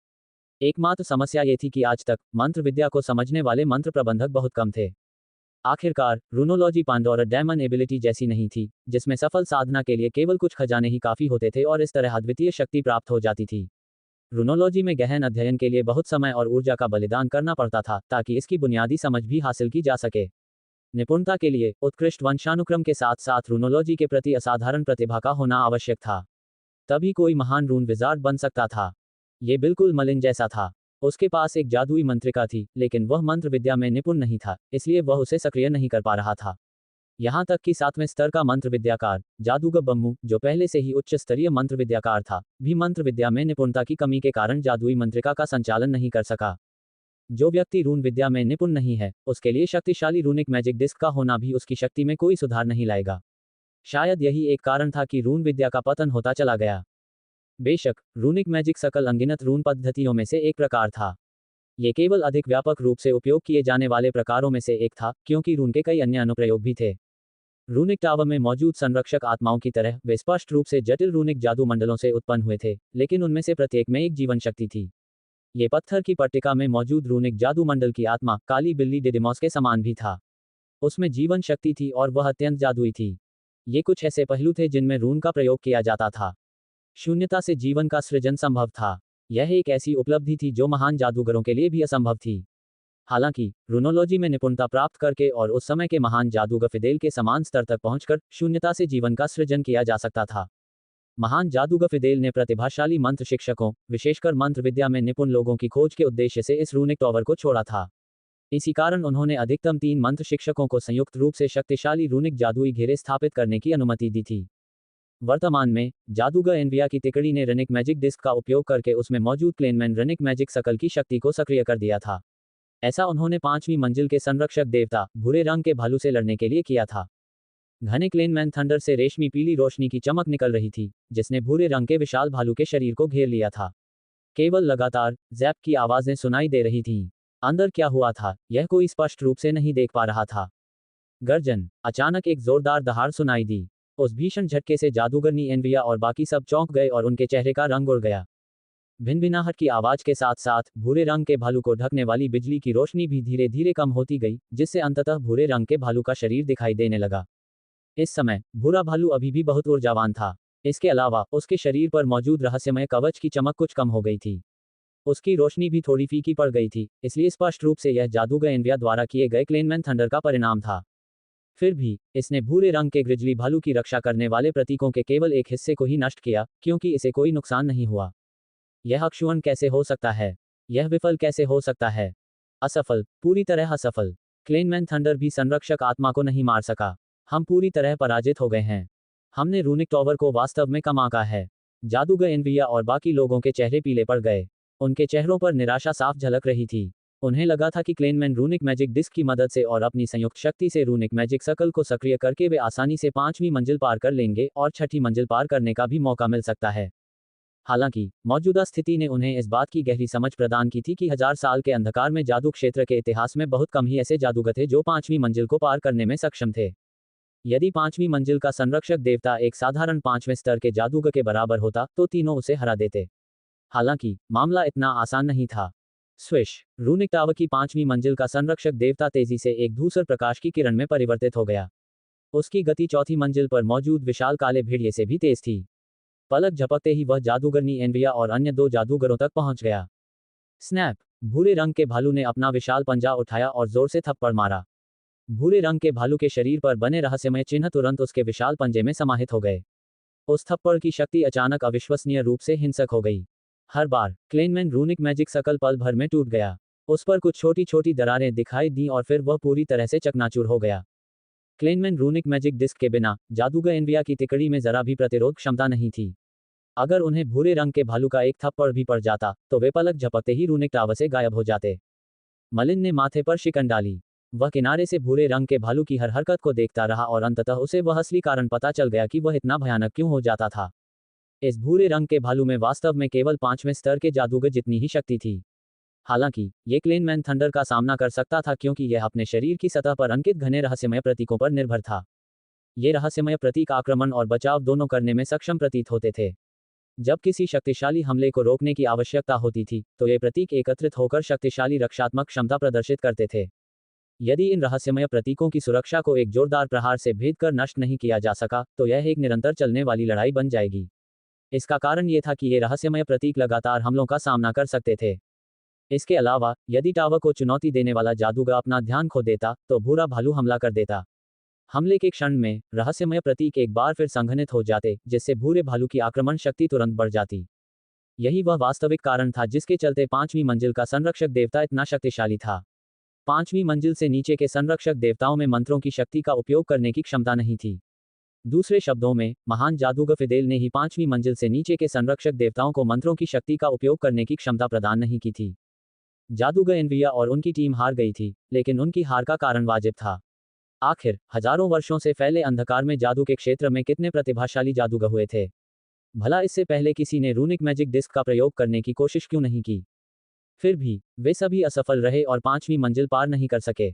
एकमात्र समस्या ये थी कि आज तक मंत्र विद्या को समझने वाले मंत्र प्रबंधक बहुत कम थे। आखिरकार रूनोलॉजी पांडोरा डेमन एबिलिटी जैसी नहीं थी, जिसमें सफल साधना के लिए केवल कुछ खजाने ही काफी होते थे और इस तरह अद्वितीय शक्ति प्राप्त हो जाती थी। रूनोलॉजी में गहन अध्ययन के लिए बहुत समय और ऊर्जा का बलिदान करना पड़ता था, ताकि इसकी बुनियादी समझ भी हासिल की जा सके। निपुणता के लिए उत्कृष्ट वंशानुक्रम के साथ साथ रूनोलॉजी के प्रति असाधारण प्रतिभा का होना आवश्यक था। तभी कोई महान रून विजार्ड बन सकता था। ये बिल्कुल मलिन जैसा था। उसके पास एक जादुई मंत्रिका थी, लेकिन वह मंत्र विद्या में निपुण नहीं था, इसलिए वह उसे सक्रिय नहीं कर पा रहा था। यहाँ तक कि 7वें स्तर का मंत्र विद्याकार जादूगर बम्मू, जो पहले से ही उच्च स्तरीय मंत्र विद्याकार था, भी मंत्र विद्या में निपुणता की कमी के कारण जादुई मंत्रिका का संचालन नहीं कर सका। जो व्यक्ति रून विद्या में निपुण नहीं है, उसके लिए शक्तिशाली रूनिक मैजिक डिस्क का होना भी उसकी शक्ति में कोई सुधार नहीं लाएगा। शायद यही एक कारण था कि रून विद्या का पतन होता चला गया। बेशक रूनिक मैजिक सकल अनगिनत रून पद्धतियों में से एक प्रकार था। ये केवल अधिक व्यापक रूप से उपयोग किए जाने वाले प्रकारों में से एक था, क्योंकि रून के कई अन्य अनुप्रयोग भी थे। रूनिक टावर में मौजूद संरक्षक आत्माओं की तरह वे स्पष्ट रूप से जटिल रूनिक जादू मंडलों से उत्पन्न हुए थे, लेकिन उनमें से प्रत्येक में एक जीवन शक्ति थी। ये पत्थर की पट्टिका में मौजूद रूनिक जादू मंडल की आत्मा काली बिल्ली डिडिमॉस के समान भी था। उसमें जीवन शक्ति थी और वह अत्यंत जादुई थी। ये कुछ ऐसे पहलू थे जिनमें रून का प्रयोग किया जाता था। शून्यता से जीवन का सृजन संभव था। यह एक ऐसी उपलब्धि थी जो महान जादूगरों के लिए भी असंभव थी। हालांकि रूनोलॉजी में निपुणता प्राप्त करके और उस समय के महान जादूगर फिदेल के समान स्तर तक पहुंचकर शून्यता से जीवन का सृजन किया जा सकता था। महान जादूगर फिदेल ने प्रतिभाशाली मंत्र शिक्षकों, विशेषकर मंत्र विद्या में निपुण लोगों की खोज के उद्देश्य से इस रूनिक टॉवर को छोड़ा था। इसी कारण उन्होंने अधिकतम 3 मंत्र शिक्षकों को संयुक्त रूप से शक्तिशाली रूनिक जादुई घेरे स्थापित करने की अनुमति दी थी। वर्तमान में जादूगर एनविया की तिकड़ी ने रनिक मैजिक डिस्क का उपयोग करके उसमें मौजूद क्लेनमैन रनिक मैजिक सकल की शक्ति को सक्रिय कर दिया था। ऐसा उन्होंने 5वीं मंजिल के संरक्षक देवता भूरे रंग के भालू से लड़ने के लिए किया था। घने क्लेनमैन थंडर से रेशमी पीली रोशनी की चमक निकल रही थी, जिसने भूरे रंग के विशाल भालू के शरीर को घेर लिया था। केवल लगातार जैप की आवाजें सुनाई दे रही थीं। अंदर क्या हुआ था, यह कोई स्पष्ट रूप से नहीं देख पा रहा था। गर्जन। अचानक एक जोरदार दहाड़ सुनाई दी। उस भीषण झटके से जादूगरनी एनविया और बाकी सब चौंक गए और उनके चेहरे का रंग उड़ गया। भिनभिनाहट की आवाज के साथ साथ भूरे रंग के भालू को ढकने वाली बिजली की रोशनी भी धीरे धीरे कम होती गई, जिससे अंततः भूरे रंग के भालू का शरीर दिखाई देने लगा। इस समय भूरा भालू अभी भी बहुत ऊर्जावान था। इसके अलावा उसके शरीर पर मौजूद रहस्यमय कवच की चमक कुछ कम हो गई थी। उसकी रोशनी भी थोड़ी फीकी पड़ गई थी, इसलिए स्पष्ट रूप से यह जादूगर एनविया द्वारा किए गए क्लेनमैन थंडर का परिणाम था। फिर भी इसने भूरे रंग के ग्रिजली भालू की रक्षा करने वाले प्रतीकों के केवल एक हिस्से को ही नष्ट किया, क्योंकि इसे कोई नुकसान नहीं हुआ। यह अक्षुण्ण कैसे हो सकता है? यह विफल कैसे हो सकता है? असफल, पूरी तरह असफल। क्लेनमैन थंडर भी संरक्षक आत्मा को नहीं मार सका। हम पूरी तरह पराजित हो गए हैं। हमने रूनिक टॉवर को वास्तव में कम आंका है। जादूगर एनविया और बाकी लोगों के चेहरे पीले पड़ गए। उनके चेहरों पर निराशा साफ झलक रही थी। उन्हें लगा था कि क्लेनमैन रूनिक मैजिक डिस्क की मदद से और अपनी संयुक्त शक्ति से रूनिक मैजिक सकल को सक्रिय करके वे आसानी से 5वीं मंजिल पार कर लेंगे और 6ठी मंजिल पार करने का भी मौका मिल सकता है। हालांकि मौजूदा स्थिति ने उन्हें इस बात की गहरी समझ प्रदान की थी कि 1000 साल के अंधकार में जादू क्षेत्र के इतिहास में बहुत कम ही ऐसे जादूगर थे जो 5वीं मंजिल को पार करने में सक्षम थे। यदि 5वीं मंजिल का संरक्षक देवता एक साधारण 5वें स्तर के जादूगर के बराबर होता तो तीनों उसे हरा देते। हालांकि मामला इतना आसान नहीं था। स्विश। रूनिक टावर की 5वीं मंजिल का संरक्षक देवता तेजी से एक धूसर प्रकाश की किरण में परिवर्तित हो गया। उसकी गति 4थी मंजिल पर मौजूद विशाल काले भेड़िए से भी तेज थी। पलक झपकते ही वह जादूगरनी एनविया और अन्य 2 जादूगरों तक पहुंच गया। स्नैप। भूरे रंग के भालू ने अपना विशाल पंजा उठाया और जोर से थप्पड़ मारा। भूरे रंग के भालू के शरीर पर बने रहस्यमय चिन्ह तुरंत उसके विशाल पंजे में समाहित हो गए। उस थप्पड़ की शक्ति अचानक अविश्वसनीय रूप से हिंसक हो गई। हर बार क्लेनमैन रूनिक मैजिक सकल पल भर में टूट गया। उस पर कुछ छोटी छोटी दरारें दिखाई दी और फिर वह पूरी तरह से चकनाचूर हो गया। क्लेनमैन रूनिक मैजिक डिस्क के बिना जादूगर एनविया की तिकड़ी में जरा भी प्रतिरोध क्षमता नहीं थी। अगर उन्हें भूरे रंग के भालू का एक थप्पड़ भी पड़ जाता तो वे पलक झपकते ही रूनिक टावर से गायब हो जाते। मलिन ने माथे पर शिकन डाली। वह किनारे से भूरे रंग के भालू की हर हरकत को देखता रहा और अंततः उसे वह असली कारण पता चल गया कि वह इतना भयानक क्यों हो जाता था। इस भूरे रंग के भालू में वास्तव में केवल 5वें स्तर के जादूगर जितनी ही शक्ति थी। हालांकि ये क्लेनमैन थंडर का सामना कर सकता था क्योंकि यह अपने शरीर की सतह पर अंकित घने रहस्यमय प्रतीकों पर निर्भर था। ये रहस्यमय प्रतीक आक्रमण और बचाव दोनों करने में सक्षम प्रतीत होते थे। जब किसी शक्तिशाली हमले को रोकने की आवश्यकता होती थी तो ये प्रतीक एकत्रित होकर शक्तिशाली रक्षात्मक क्षमता प्रदर्शित करते थे। यदि इन रहस्यमय प्रतीकों की सुरक्षा को एक जोरदार प्रहार से भेद कर नष्ट नहीं किया जा सका तो यह एक निरंतर चलने वाली लड़ाई बन जाएगी। इसका कारण ये था कि ये रहस्यमय प्रतीक लगातार हमलों का सामना कर सकते थे। इसके अलावा यदि टावर को चुनौती देने वाला जादूगर अपना ध्यान खो देता तो भूरा भालू हमला कर देता। हमले के क्षण में रहस्यमय प्रतीक एक बार फिर संघनित हो जाते, जिससे भूरे भालू की आक्रमण शक्ति तुरंत बढ़ जाती। यही वह वास्तविक कारण था जिसके चलते 5वीं मंजिल का संरक्षक देवता इतना शक्तिशाली था। 5वीं मंजिल से नीचे के संरक्षक देवताओं में मंत्रों की शक्ति का उपयोग करने की क्षमता नहीं थी। दूसरे शब्दों में महान जादूगर फिदेल ने ही 5वीं मंजिल से नीचे के संरक्षक देवताओं को मंत्रों की शक्ति का उपयोग करने की क्षमता प्रदान नहीं की थी। जादूगर एनविया और उनकी टीम हार गई थी, लेकिन उनकी हार का कारण वाजिब था। आखिर हजारों वर्षों से फैले अंधकार में जादू के क्षेत्र में कितने प्रतिभाशाली जादूगर हुए थे। भला इससे पहले किसी ने रूनिक मैजिक डिस्क का प्रयोग करने की कोशिश क्यों नहीं की? फिर भी वे सभी असफल रहे और 5वीं मंजिल पार नहीं कर सके।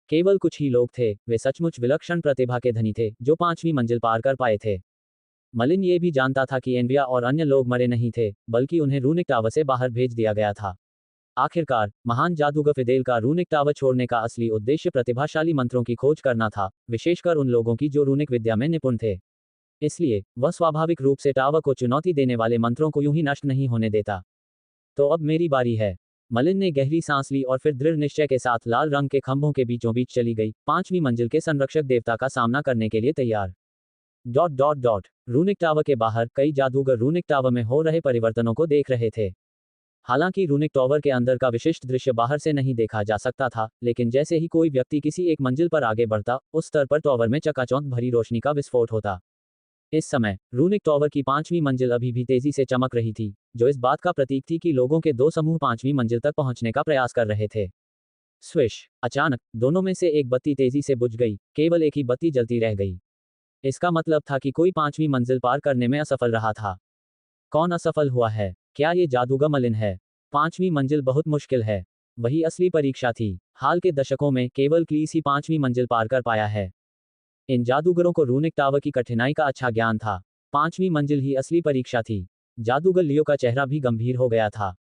केवल कुछ ही लोग थे, वे सचमुच विलक्षण प्रतिभा के धनी थे, जो 5वीं मंजिल पार कर पाए थे। मलिन ये भी जानता था कि एनविया और अन्य लोग मरे नहीं थे, बल्कि उन्हें रूनिक टावर से बाहर भेज दिया गया था। आखिरकार महान जादूगर फिदेल का रूनिक टावर छोड़ने का असली उद्देश्य प्रतिभाशाली मंत्रों की खोज करना था, विशेषकर उन लोगों की जो रूनिक विद्या में निपुण थे। इसलिए वह स्वाभाविक रूप से टावर को चुनौती देने वाले मंत्रों को यूं ही नष्ट नहीं होने देता। तो अब मेरी बारी है। मलिन ने गहरी सांस ली और फिर दृढ़ निश्चय के साथ लाल रंग के खंभों के बीचों बीच चली गई, 5वीं मंजिल के संरक्षक देवता का सामना करने के लिए तैयार। रूनिक टावर के बाहर कई जादूगर रूनिक टावर में हो रहे परिवर्तनों को देख रहे थे। हालांकि रूनिक टावर के अंदर का विशिष्ट दृश्य बाहर से नहीं देखा जा सकता था, लेकिन जैसे ही कोई व्यक्ति किसी एक मंजिल पर आगे बढ़ता, उस स्तर पर टावर में चकाचौंध भरी रोशनी का विस्फोट होता। इस समय रूनिक टावर की 5वीं मंजिल अभी भी तेजी से चमक रही थी, जो इस बात का प्रतीक थी कि लोगों के दो समूह 5वीं मंजिल तक पहुंचने का प्रयास कर रहे थे। स्विश! अचानक दोनों में से एक बत्ती तेजी से बुझ गई, केवल एक ही बत्ती जलती रह गई। इसका मतलब था कि कोई 5वीं मंजिल पार करने में असफल रहा था। कौन असफल हुआ है? क्या ये जादूगर मलिन है? 5वीं मंजिल बहुत मुश्किल है। वही असली परीक्षा थी। हाल के दशकों में केवल क्लीस ही 5वीं मंजिल पार कर पाया है। इन जादूगरों को रूनिक टावर की कठिनाई का अच्छा ज्ञान था। 5वीं मंजिल ही असली परीक्षा थी। जादूगर लियो का चेहरा भी गंभीर हो गया था।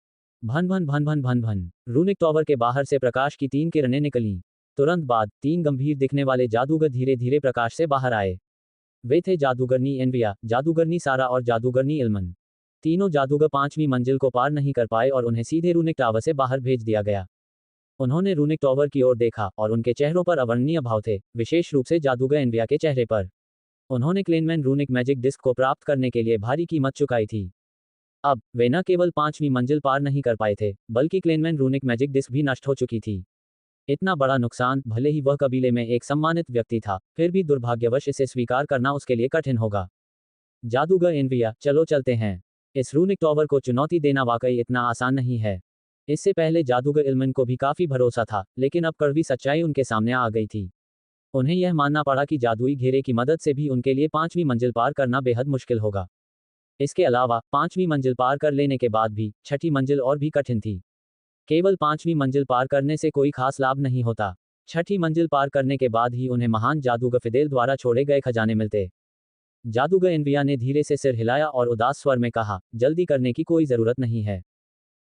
भन भन भन भन भन भन। रूनिक टावर के बाहर से प्रकाश की 3 किरणें निकलीं। तुरंत बाद 3 गंभीर दिखने वाले जादूगर धीरे धीरे प्रकाश से बाहर आए। वे थे जादूगरनी एनविया, जादूगरनी सारा और जादूगरनी इल्मन। तीनों जादूगर 5वीं मंजिल को पार नहीं कर पाए और उन्हें सीधे रूनिक टावर से बाहर भेज दिया गया। उन्होंने रूनिक टावर की ओर देखा और उनके चेहरों पर अवर्णनीय भाव थे, विशेष रूप से जादूगर एनविया के चेहरे पर। उन्होंने क्लेनमैन रूनिक मैजिक डिस्क को प्राप्त करने के लिए भारी कीमत चुकाई थी। अब वे न केवल 5वीं मंजिल पार नहीं कर पाए थे, बल्कि क्लेनमैन रूनिक मैजिक डिस्क भी नष्ट हो चुकी थी। इतना बड़ा नुकसान, भले ही वह कबीले में एक सम्मानित व्यक्ति था, फिर भी दुर्भाग्यवश इसे स्वीकार करना उसके लिए कठिन होगा। जादूगर एनविया, चलो चलते हैं। इस रूनिक टावर को चुनौती देना वाकई इतना आसान नहीं है। इससे पहले जादूगर इल्मन को भी काफी भरोसा था, लेकिन अब कड़वी सच्चाई उनके सामने आ गई थी। उन्हें यह मानना पड़ा कि जादुई घेरे की मदद से भी उनके लिए 5वीं मंजिल पार करना बेहद मुश्किल होगा। इसके अलावा 5वीं मंजिल पार कर लेने के बाद भी 6ठी मंजिल और भी कठिन थी। केवल 5वीं मंजिल पार करने से कोई खास लाभ नहीं होता। 6ठी मंजिल पार करने के बाद ही उन्हें महान जादूगर फिदेल द्वारा छोड़े गए खजाने मिलते। जादूगर एनविया ने धीरे से सिर हिलाया और उदास स्वर में कहा, जल्दी करने की कोई जरूरत नहीं है।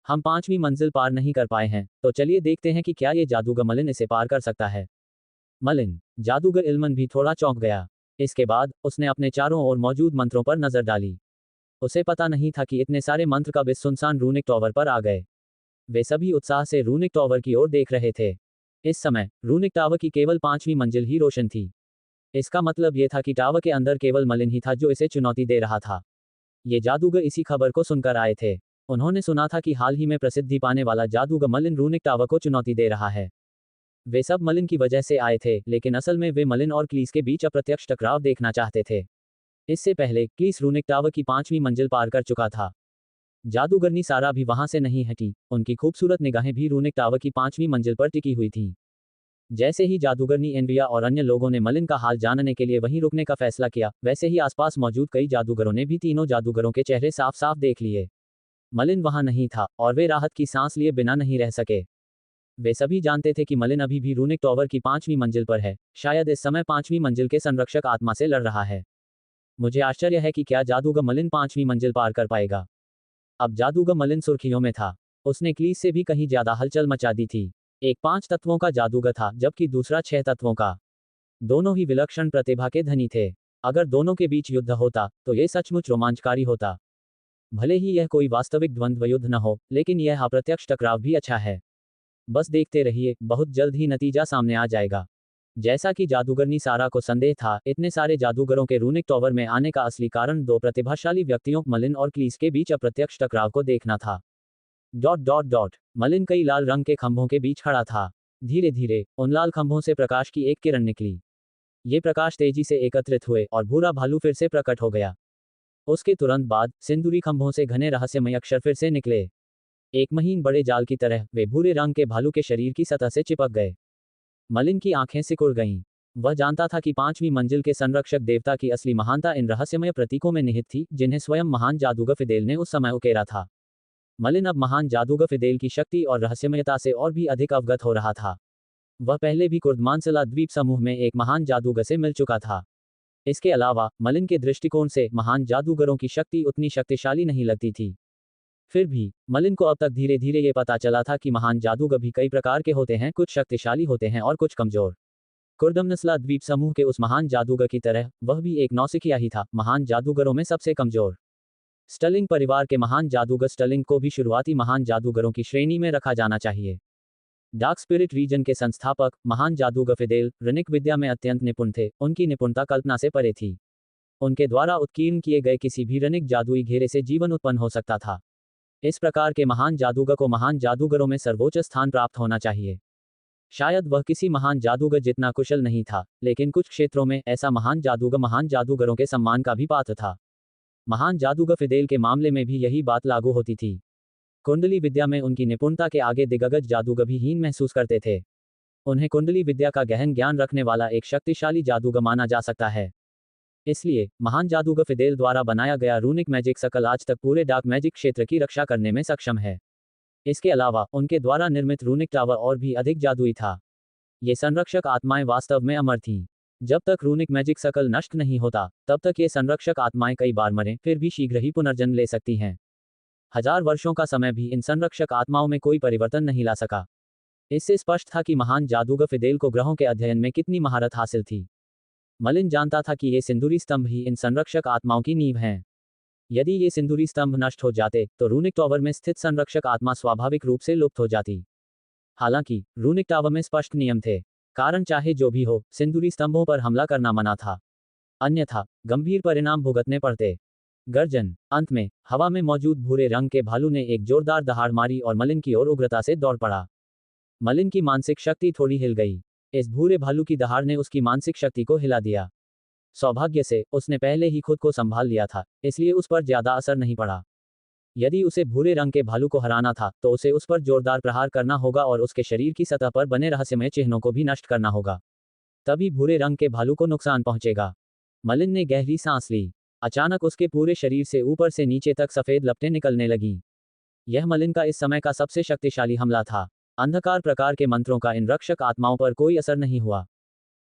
हम 5वीं मंजिल पार नहीं कर पाए हैं, तो चलिए देखते हैं कि क्या ये जादूगर मलिन इसे पार कर सकता है। मलिन! जादूगर इल्मन भी थोड़ा चौंक गया। इसके बाद उसने अपने चारों ओर मौजूद मंत्रों पर नजर डाली। उसे पता नहीं था कि इतने सारे मंत्र कब इस सुनसान रूनिक टावर पर आ गए। वे सभी उत्साह से रूनिक टावर की ओर देख रहे थे। इस समय रूनिक टावर की केवल 5वीं मंजिल ही रोशन थी। इसका मतलब यह था कि टावर के अंदर केवल मलिन ही था जो इसे चुनौती दे रहा था। ये जादूगर इसी खबर को सुनकर आए थे। उन्होंने सुना था कि हाल ही में प्रसिद्धि पाने वाला जादूगर मलिन रूनिक टावर को चुनौती दे रहा है। वे सब मलिन की वजह से आए थे, लेकिन असल में वे मलिन और क्लीस के बीच अप्रत्यक्ष टकराव देखना चाहते थे। इससे पहले क्लीस रूनिक टावर की 5वीं मंजिल पार कर चुका था। जादूगरनी सारा भी वहां से नहीं हटी, उनकी खूबसूरत निगाहें भी रूनिक टावर की 5वीं मंजिल पर टिकी हुई थीं। जैसे ही जादूगरनी एनविया और अन्य लोगों ने मलिन का हाल जानने के लिए वहीं रुकने का फैसला किया, वैसे ही आसपास मौजूद कई जादूगरों ने भी तीनों जादूगरों के चेहरे साफ साफ देख लिए। मलिन वहां नहीं था और वे राहत की सांस लिए बिना नहीं रह सके। वे सभी जानते थे कि मलिन अभी भी रूनिक टावर की 5वीं मंजिल पर है, शायद इस समय 5वीं मंजिल के संरक्षक आत्मा से लड़ रहा है। मुझे आश्चर्य है कि क्या जादूगर मलिन 5वीं मंजिल पार कर पाएगा। अब जादूगर मलिन सुर्खियों में था। उसने क्लीस से भी कहीं ज्यादा हलचल मचा दी थी। एक 5 तत्वों का जादूगर था, जबकि दूसरा 6 तत्वों का। दोनों ही विलक्षण प्रतिभा के धनी थे। अगर दोनों के बीच युद्ध होता, तो यह सचमुच रोमांचकारी होता। भले ही यह कोई वास्तविक द्वंद्व युद्ध न हो, लेकिन यह अप्रत्यक्ष टकराव भी अच्छा है। बस देखते रहिए, बहुत जल्द ही नतीजा सामने आ जाएगा। जैसा कि जादूगरनी सारा को संदेह था, इतने सारे जादूगरों के रूनिक टावर में आने का असली कारण दो प्रतिभाशाली व्यक्तियों मलिन और क्लीस के बीच अप्रत्यक्ष टकराव को देखना था। मलिन कई लाल रंग के खंभों के बीच खड़ा था। धीरे धीरे उन लाल खंभों से प्रकाश की एक किरण निकली। ये प्रकाश तेजी से एकत्रित हुए और भूरा भालू फिर से प्रकट हो गया। उसके तुरंत बाद सिंदूरी खंभों से घने रहस्यमय अक्षर फिर से निकले। एक महीन बड़े जाल की तरह वे भूरे रंग के भालू के शरीर की सतह से चिपक गए। मलिन की आंखें सिकुड़ गईं। वह जानता था कि 5वीं मंजिल के संरक्षक देवता की असली महानता इन रहस्यमय प्रतीकों में निहित थी, जिन्हें स्वयं महान जादूगर फिदेल ने उस समय उकेरा था। मलिन अब महान जादूगर फिदेल की शक्ति और रहस्यमयता से और भी अधिक अवगत हो रहा था। वह पहले भी कुर्दमानसिला द्वीप समूह में एक महान जादूगर से मिल चुका था। इसके अलावा मलिन के दृष्टिकोण से महान जादूगरों की शक्ति उतनी शक्तिशाली नहीं लगती थी। फिर भी मलिन को अब तक धीरे धीरे ये पता चला था कि महान जादूगर भी कई प्रकार के होते हैं, कुछ शक्तिशाली होते हैं और कुछ कमजोर। कुर्दमनस्ला द्वीप समूह के उस महान जादूगर की तरह वह भी एक नौसिखिया ही था, महान जादूगरों में सबसे कमजोर। स्टर्लिंग परिवार के महान जादूगर स्टर्लिंग को भी शुरुआती महान जादूगरों की श्रेणी में रखा जाना चाहिए। डार्क स्पिरिट रीजन के संस्थापक महान जादूगर फिदेल ऋनिक विद्या में अत्यंत निपुण थे, उनकी निपुणता कल्पना से परे थी। उनके द्वारा उत्कीर्ण किए गए किसी भी ऋनिक जादुई घेरे से जीवन उत्पन्न हो सकता था। इस प्रकार के महान जादूगर को महान जादूगरों में सर्वोच्च स्थान प्राप्त होना चाहिए। शायद वह किसी महान जादूगर जितना कुशल नहीं था, लेकिन कुछ क्षेत्रों में ऐसा महान जादूगर महान जादूगरों के सम्मान का भी पात्र था। महान जादूगर फिदेल के मामले में भी यही बात लागू होती थी। कुंडली विद्या में उनकी निपुणता के आगे दिग्गज जादूगर भी हीन महसूस करते थे। उन्हें कुंडली विद्या का गहन ज्ञान रखने वाला एक शक्तिशाली जादूगर माना जा सकता है। इसलिए महान जादूगर फिदेल द्वारा बनाया गया रूनिक मैजिक सर्कल आज तक पूरे डार्क मैजिक क्षेत्र की रक्षा करने में सक्षम है। इसके अलावा उनके द्वारा निर्मित रूनिक टावर और भी अधिक जादुई था। ये संरक्षक आत्माएं वास्तव में अमर थीं। जब तक रूनिक मैजिक सर्कल नष्ट नहीं होता, तब तक ये संरक्षक आत्माएं कई बार मरें फिर भी शीघ्र ही पुनर्जन्म ले सकती हैं। 1000 वर्षों का समय भी इन संरक्षक आत्माओं में कोई परिवर्तन नहीं ला सका। इससे स्पष्ट था कि महान जादूगर फिदेल को ग्रहों के अध्ययन में कितनी महारत हासिल थी। मलिन जानता था कि ये सिंदूरी स्तंभ ही इन संरक्षक आत्माओं की नींव हैं। यदि ये सिंदूरी स्तंभ नष्ट हो जाते तो रूनिक टावर में स्थित संरक्षक आत्मा स्वाभाविक रूप से लुप्त हो जाती। हालांकि रूनिक टावर में स्पष्ट नियम थे, कारण चाहे जो भी हो, सिंदूरी स्तंभों पर हमला करना मना था, अन्यथा गंभीर परिणाम भुगतने पड़ते। गर्जन। अंत में हवा में मौजूद भूरे रंग के भालू ने एक जोरदार दहाड़ मारी और मलिन की ओर उग्रता से दौड़ पड़ा। मलिन की मानसिक शक्ति थोड़ी हिल गई। इस भूरे भालू की दहाड़ ने उसकी मानसिक शक्ति को हिला दिया। सौभाग्य से उसने पहले ही खुद को संभाल लिया था, इसलिए उस पर ज्यादा असर नहीं पड़ा। यदि उसे भूरे रंग के भालू को हराना था तो उसे उस पर जोरदार प्रहार करना होगा और उसके शरीर की सतह पर बने रहस्यमय चिन्हों को भी नष्ट करना होगा। तभी भूरे रंग के भालू को नुकसान पहुंचेगा। मलिन ने गहरी सांस ली। अचानक उसके पूरे शरीर से ऊपर से नीचे तक सफेद लपटें निकलने लगीं। यह मलिन का इस समय का सबसे शक्तिशाली हमला था। अंधकार प्रकार के मंत्रों का इन रक्षक आत्माओं पर कोई असर नहीं हुआ,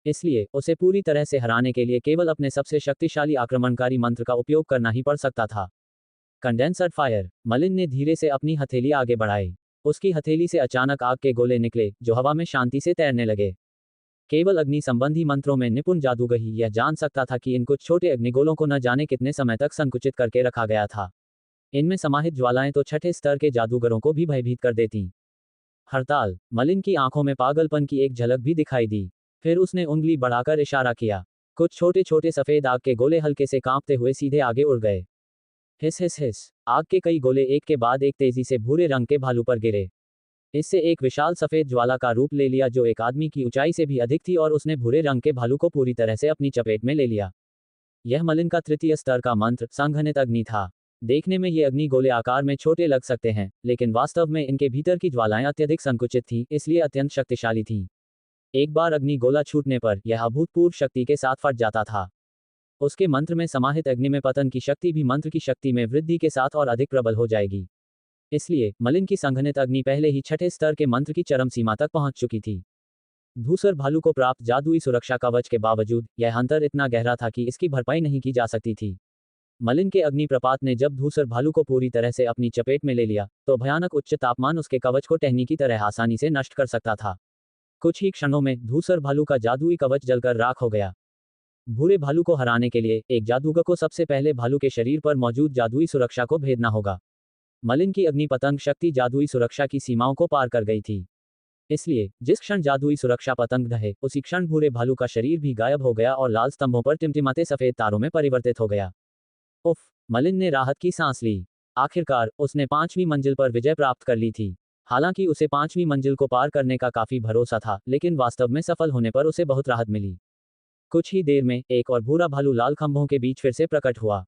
इसलिए उसे पूरी तरह से हराने के लिए केवल अपने सबसे शक्तिशाली आक्रमणकारी मंत्र का उपयोग करना ही पड़ सकता था। Condenser fire. मलिन ने धीरे से अपनी हथेली आगे बढ़ाई। उसकी हथेली से अचानक आग के गोले निकले जो हवा में शांति से तैरने लगे। केवल अग्नि संबंधी मंत्रों में निपुण जादूगर ही यह जान सकता था कि इन कुछ छोटे अग्निगोलों को न जाने कितने समय तक संकुचित करके रखा गया था। इनमें समाहित ज्वालाएं तो छठे स्तर के जादूगरों को भी भयभीत कर देती। हड़ताल। मलिन की आंखों में पागलपन की एक झलक भी दिखाई दी। फिर उसने उंगली बढ़ाकर इशारा किया। कुछ छोटे छोटे सफेद आग के गोले हल्के से कांपते हुए सीधे आगे उड़ गए। हिस हिस हिस। आग के कई गोले एक के बाद एक तेजी से भूरे रंग के भालू पर गिरे। इससे एक विशाल सफेद ज्वाला का रूप ले लिया जो एक आदमी की ऊंचाई से भी अधिक थी और उसने भूरे रंग के भालू को पूरी तरह से अपनी चपेट में ले लिया। यह मलिन का तृतीय स्तर का मंत्र संघनित अग्नि था। देखने में ये अग्नि गोले आकार में छोटे लग सकते हैं, लेकिन वास्तव में इनके भीतर की ज्वालाएं अत्यधिक संकुचित थीं, इसलिए अत्यंत शक्तिशाली थीं। एक बार अग्नि गोला छूटने पर यह अभूतपूर्व शक्ति के साथ फट जाता था। उसके मंत्र में समाहित अग्नि में पतन की शक्ति भी मंत्र की शक्ति में वृद्धि के साथ और अधिक प्रबल हो जाएगी। इसलिए मलिन की संघनित अग्नि पहले ही छठे स्तर के मंत्र की चरम सीमा तक पहुंच चुकी थी। धूसर भालू को प्राप्त जादुई सुरक्षा कवच के बावजूद यह अंतर इतना गहरा था कि इसकी भरपाई नहीं की जा सकती थी। मलिन के अग्नि प्रपात ने जब धूसर भालू को पूरी तरह से अपनी चपेट में ले लिया तो भयानक उच्च तापमान उसके कवच को टहनी की तरह आसानी से नष्ट कर सकता था। कुछ ही क्षणों में धूसर भालू का जादुई कवच जलकर राख हो गया। भूरे भालू को हराने के लिए एक जादूगर को सबसे पहले भालू के शरीर पर मौजूद जादुई सुरक्षा को भेदना होगा। मलिन की अग्नि पतंग शक्ति जादुई सुरक्षा की सीमाओं को पार कर गई थी। इसलिए जिस क्षण जादुई सुरक्षा पतंग ढहे उसी क्षण भूरे भालू का शरीर भी गायब हो गया और लाल स्तंभों पर टिमटिमाते सफेद तारों में परिवर्तित हो गया। उफ। मलिन ने राहत की सांस ली। आखिरकार उसने 5वीं मंजिल पर विजय प्राप्त कर ली थी। हालांकि उसे 5वीं मंजिल को पार करने का काफी भरोसा था, लेकिन वास्तव में सफल होने पर उसे बहुत राहत मिली। कुछ ही देर में एक और भूरा भालू लाल खंभों के बीच फिर से प्रकट हुआ।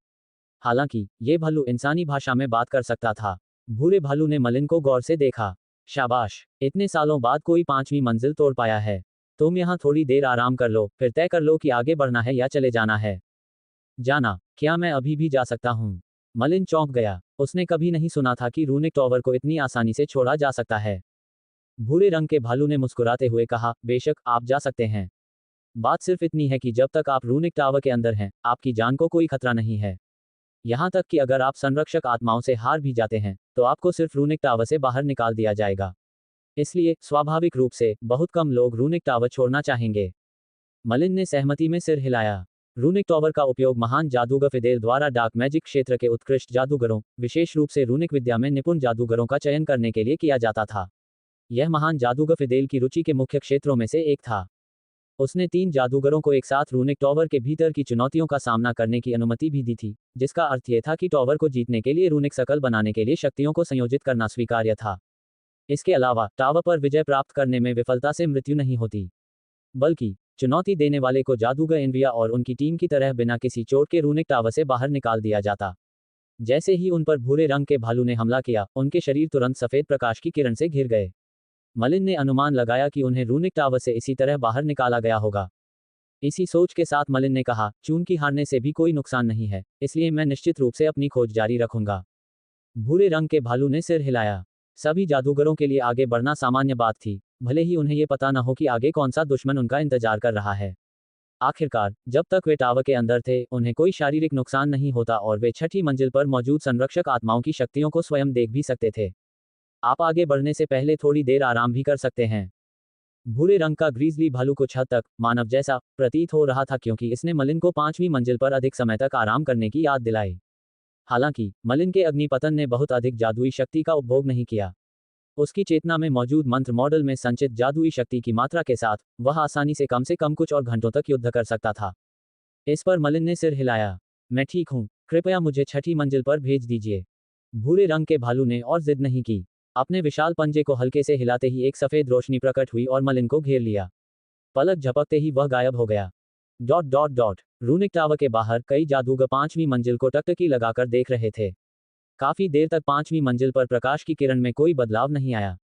हालांकि ये भालू इंसानी भाषा में बात कर सकता था। भूरे भालू ने मलिन को गौर से देखा। शाबाश, इतने सालों बाद कोई 5वीं मंजिल तोड़ पाया है। तुम यहाँ थोड़ी देर आराम कर लो, फिर तय कर लो कि आगे बढ़ना है या चले जाना है। जाना, क्या मैं अभी भी जा सकता हूँ? मलिन चौंक गया। उसने कभी नहीं सुना था कि रूनिक टॉवर को इतनी आसानी से छोड़ा जा सकता है। भूरे रंग के भालू ने मुस्कुराते हुए कहा, बेशक, आप जा सकते हैं। बात सिर्फ इतनी है कि जब तक आप रूनिक टावर के अंदर हैं, आपकी जान को कोई खतरा नहीं है। यहाँ तक कि अगर आप संरक्षक आत्माओं से हार भी जाते हैं, तो आपको सिर्फ रूनिक टावर से बाहर निकाल दिया जाएगा। इसलिए, स्वाभाविक रूप से, बहुत कम लोग रूनिक टावर छोड़ना चाहेंगे। मलिन ने सहमति में सिर हिलाया। रूनिक टावर का उपयोग महान जादूगर फिदेल द्वारा डार्क मैजिक क्षेत्र के उत्कृष्ट जादूगरों, विशेष रूप से रूनिक विद्या में निपुण जादूगरों का चयन करने के लिए किया जाता था। यह महान जादूगर फिदेल की रुचि के मुख्य क्षेत्रों में से एक था। उसने 3 जादूगरों को एक साथ रूनिक टावर के भीतर की चुनौतियों का सामना करने की अनुमति भी दी थी, जिसका अर्थ यह था कि टावर को जीतने के लिए रूनिक शकल बनाने के लिए शक्तियों को संयोजित करना स्वीकार्य था। इसके अलावा, टावर पर विजय प्राप्त करने में विफलता से मृत्यु नहीं होती, बल्कि चुनौती देने वाले को जादूगर एनविया और उनकी टीम की तरह बिना किसी चोट के रूनिक टावर से बाहर निकाल दिया जाता। जैसे ही उन पर भूरे रंग के भालू ने हमला किया, उनके शरीर तुरंत सफेद प्रकाश की किरण से घिर गए। मलिन ने अनुमान लगाया कि उन्हें रूनिक टावर से इसी तरह बाहर निकाला गया होगा। इसी सोच के साथ मलिन ने कहा, चूंकि हारने से भी कोई नुकसान नहीं है, इसलिए मैं निश्चित रूप से अपनी खोज जारी रखूंगा। भूरे रंग के भालू ने सिर हिलाया। सभी जादूगरों के लिए आगे बढ़ना सामान्य बात थी, भले ही उन्हें ये पता न हो कि आगे कौन सा दुश्मन उनका इंतजार कर रहा है। आखिरकार, जब तक वे टावर के अंदर थे, उन्हें कोई शारीरिक नुकसान नहीं होता और वे छठी मंजिल पर मौजूद संरक्षक आत्माओं की शक्तियों को स्वयं देख भी सकते थे। आप आगे बढ़ने से पहले थोड़ी देर आराम भी कर सकते हैं। भूरे रंग का ग्रीजली भालू कुछ हद तक मानव जैसा प्रतीत हो रहा था, क्योंकि इसने मलिन को 5वीं मंजिल पर अधिक समय तक आराम करने की याद दिलाई। हालांकि, मलिन के अग्निपतन ने बहुत अधिक जादुई शक्ति का उपभोग नहीं किया। उसकी चेतना में मौजूद मंत्र मॉडल में संचित जादुई शक्ति की मात्रा के साथ, वह आसानी से कम कुछ और घंटों तक युद्ध कर सकता था। इस पर मलिन ने सिर हिलाया। मैं ठीक हूं, कृपया मुझे छठी मंजिल पर भेज दीजिए। भूरे रंग के भालू ने और जिद नहीं की। अपने विशाल पंजे को हल्के से हिलाते ही एक सफेद रोशनी प्रकट हुई और मलिन को घेर लिया। पलक झपकते ही वह गायब हो गया। रूनिक टावर के बाहर कई जादूगर 5वीं मंजिल को टकटकी लगाकर देख रहे थे। काफी देर तक 5वीं मंजिल पर प्रकाश की किरण में कोई बदलाव नहीं आया।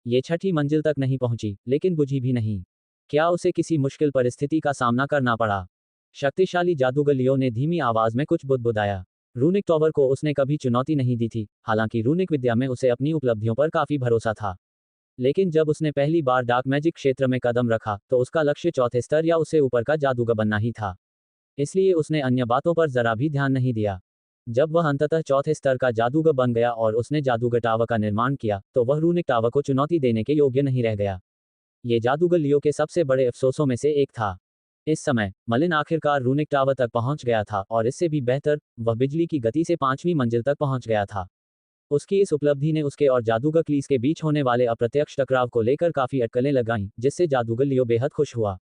ये छठी मंजिल तक नहीं पहुंची, लेकिन बुझी भी नहीं। क्या उसे किसी मुश्किल परिस्थिति का सामना करना पड़ा? शक्तिशाली जादूगर लियो ने धीमी आवाज में कुछ बुदबुदाया। रूनिक टावर को उसने कभी चुनौती नहीं दी थी, हालांकि रूनिक विद्या में उसे अपनी उपलब्धियों पर काफी भरोसा था। लेकिन जब उसने पहली बार डार्क मैजिक क्षेत्र में कदम रखा, तो उसका लक्ष्य चौथे स्तर या उससे ऊपर का जादूगर बनना ही था। इसलिए उसने अन्य बातों पर जरा भी ध्यान नहीं दिया। जब वह अंततः चौथे स्तर का जादूगर बन गया और उसने जादूगर टावर का निर्माण किया, तो वह रूनिक टावर को चुनौती देने के योग्य नहीं रह गया। ये जादूगर लियो के सबसे बड़े अफसोसों में से एक था। इस समय, मलिन आखिरकार रूनिक टावर तक पहुंच गया था और इससे भी बेहतर, वह बिजली की गति से 5वीं मंजिल तक पहुंच गया था। उसकी इस उपलब्धि ने उसके और जादूगर क्लीस के बीच होने वाले अप्रत्यक्ष टकराव को लेकर काफी अटकलें लगाईं, जिससे जादूगर लियो बेहद खुश हुआ।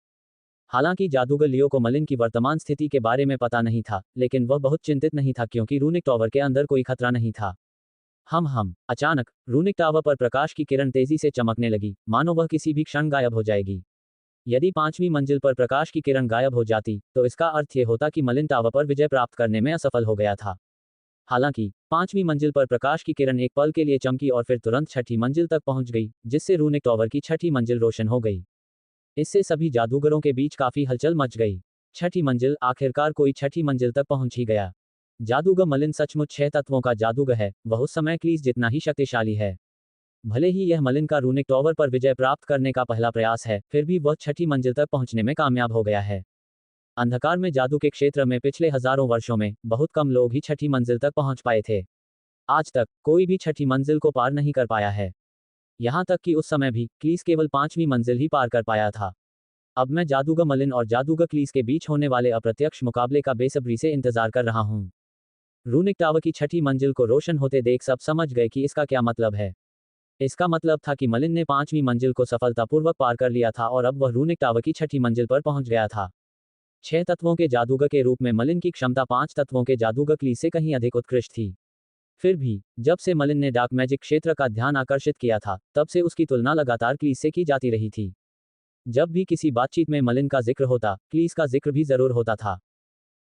हालांकि जादूगर लियो को मलिन की वर्तमान स्थिति के बारे में पता नहीं था, लेकिन वह बहुत चिंतित नहीं था क्योंकि रूनिक टावर के अंदर कोई खतरा नहीं था। अचानक, रूनिक टावर पर प्रकाश की किरण तेजी से चमकने लगी, मानो वह किसी भी क्षण गायब हो जाएगी। यदि 5वीं मंजिल पर प्रकाश की किरण गायब हो जाती, तो इसका अर्थ ये होता कि मलिन टावर पर विजय प्राप्त करने में असफल हो गया था। हालांकि, 5वीं मंजिल पर प्रकाश की किरण एक पल के लिए चमकी और फिर तुरंत छठी मंजिल तक पहुंच गई, जिससे रूनिक टावर की छठी मंजिल रोशन हो गई। इससे सभी जादूगरों के बीच काफी हलचल मच गई। छठी मंजिल, आखिरकार कोई छठी मंजिल तक पहुंच ही गया। जादूगर मलिन सचमुच 6 तत्वों का जादूगर है, वह उस समय क्लीस जितना ही शक्तिशाली है। भले ही यह मलिन का रूनिक टावर पर विजय प्राप्त करने का पहला प्रयास है, फिर भी वह छठी मंजिल तक पहुंचने में कामयाब हो गया है। अंधकार में जादू के क्षेत्र में पिछले हजारों वर्षों में बहुत कम लोग ही छठी मंजिल तक पहुंच पाए थे। आज तक कोई भी छठी मंजिल को पार नहीं कर पाया है। यहां तक कि उस समय भी क्लीस केवल 5वीं मंजिल ही पार कर पाया था। अब मैं जादूगर मलिन और जादूगर क्लीस के बीच होने वाले अप्रत्यक्ष मुकाबले का बेसब्री से इंतजार कर रहा हूं। रूनिक टावर की छठी मंजिल को रोशन होते देख सब समझ गए कि इसका क्या मतलब है। इसका मतलब था कि मलिन ने 5वीं मंजिल को सफलतापूर्वक पार कर लिया था और अब वह रूनिक टावर की छठी मंजिल पर पहुंच गया था। 6 तत्वों के जादूगर के रूप में मलिन की क्षमता 5 तत्वों के जादूगर क्लीस से कहीं अधिक उत्कृष्ट थी। फिर भी, जब से मलिन ने डार्क मैजिक क्षेत्र का ध्यान आकर्षित किया था, तब से उसकी तुलना लगातार क्लीस से की जाती रही थी। जब भी किसी बातचीत में मलिन का जिक्र होता, क्लीस का जिक्र भी जरूर होता था।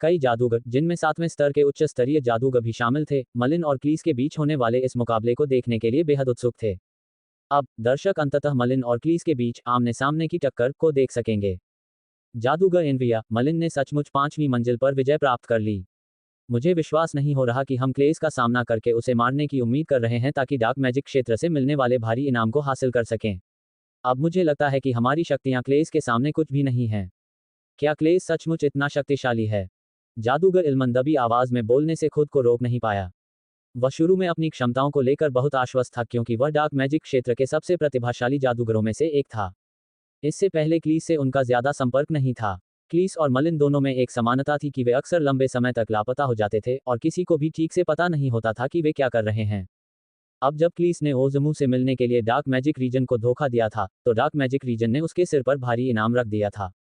कई जादूगर, जिनमें 7वें स्तर के उच्च स्तरीय जादूगर भी शामिल थे, मलिन और क्लीस के बीच होने वाले इस मुकाबले को देखने के लिए बेहद उत्सुक थे। अब दर्शक अंततः मलिन और क्लीस के बीच आमने सामने की टक्कर को देख सकेंगे। जादूगर एनविया, मलिन ने सचमुच 5वीं मंजिल पर विजय प्राप्त कर ली। मुझे विश्वास नहीं हो रहा कि हम क्लेस का सामना करके उसे मारने की उम्मीद कर रहे हैं ताकि डार्क मैजिक क्षेत्र से मिलने वाले भारी इनाम को हासिल कर सकें। अब मुझे लगता है कि हमारी शक्तियां क्लेस के सामने कुछ भी नहीं हैं। क्या क्लेस सचमुच इतना शक्तिशाली है? जादूगर इल्मन दबी आवाज में बोलने से खुद को रोक नहीं पाया। वह शुरू में अपनी क्षमताओं को लेकर बहुत आश्वस्त था क्योंकि वह डार्क मैजिक क्षेत्र के सबसे प्रतिभाशाली जादूगरों में से एक था। इससे पहले क्लीस से उनका ज्यादा संपर्क नहीं था। क्लीस और मलिन दोनों में एक समानता थी कि वे अक्सर लंबे समय तक लापता हो जाते थे और किसी को भी ठीक से पता नहीं होता था कि वे क्या कर रहे हैं। अब जब क्लीस ने ओज़मू से मिलने के लिए डार्क मैजिक रीजन को धोखा दिया था, तो डार्क मैजिक रीजन ने उसके सिर पर भारी इनाम रख दिया था।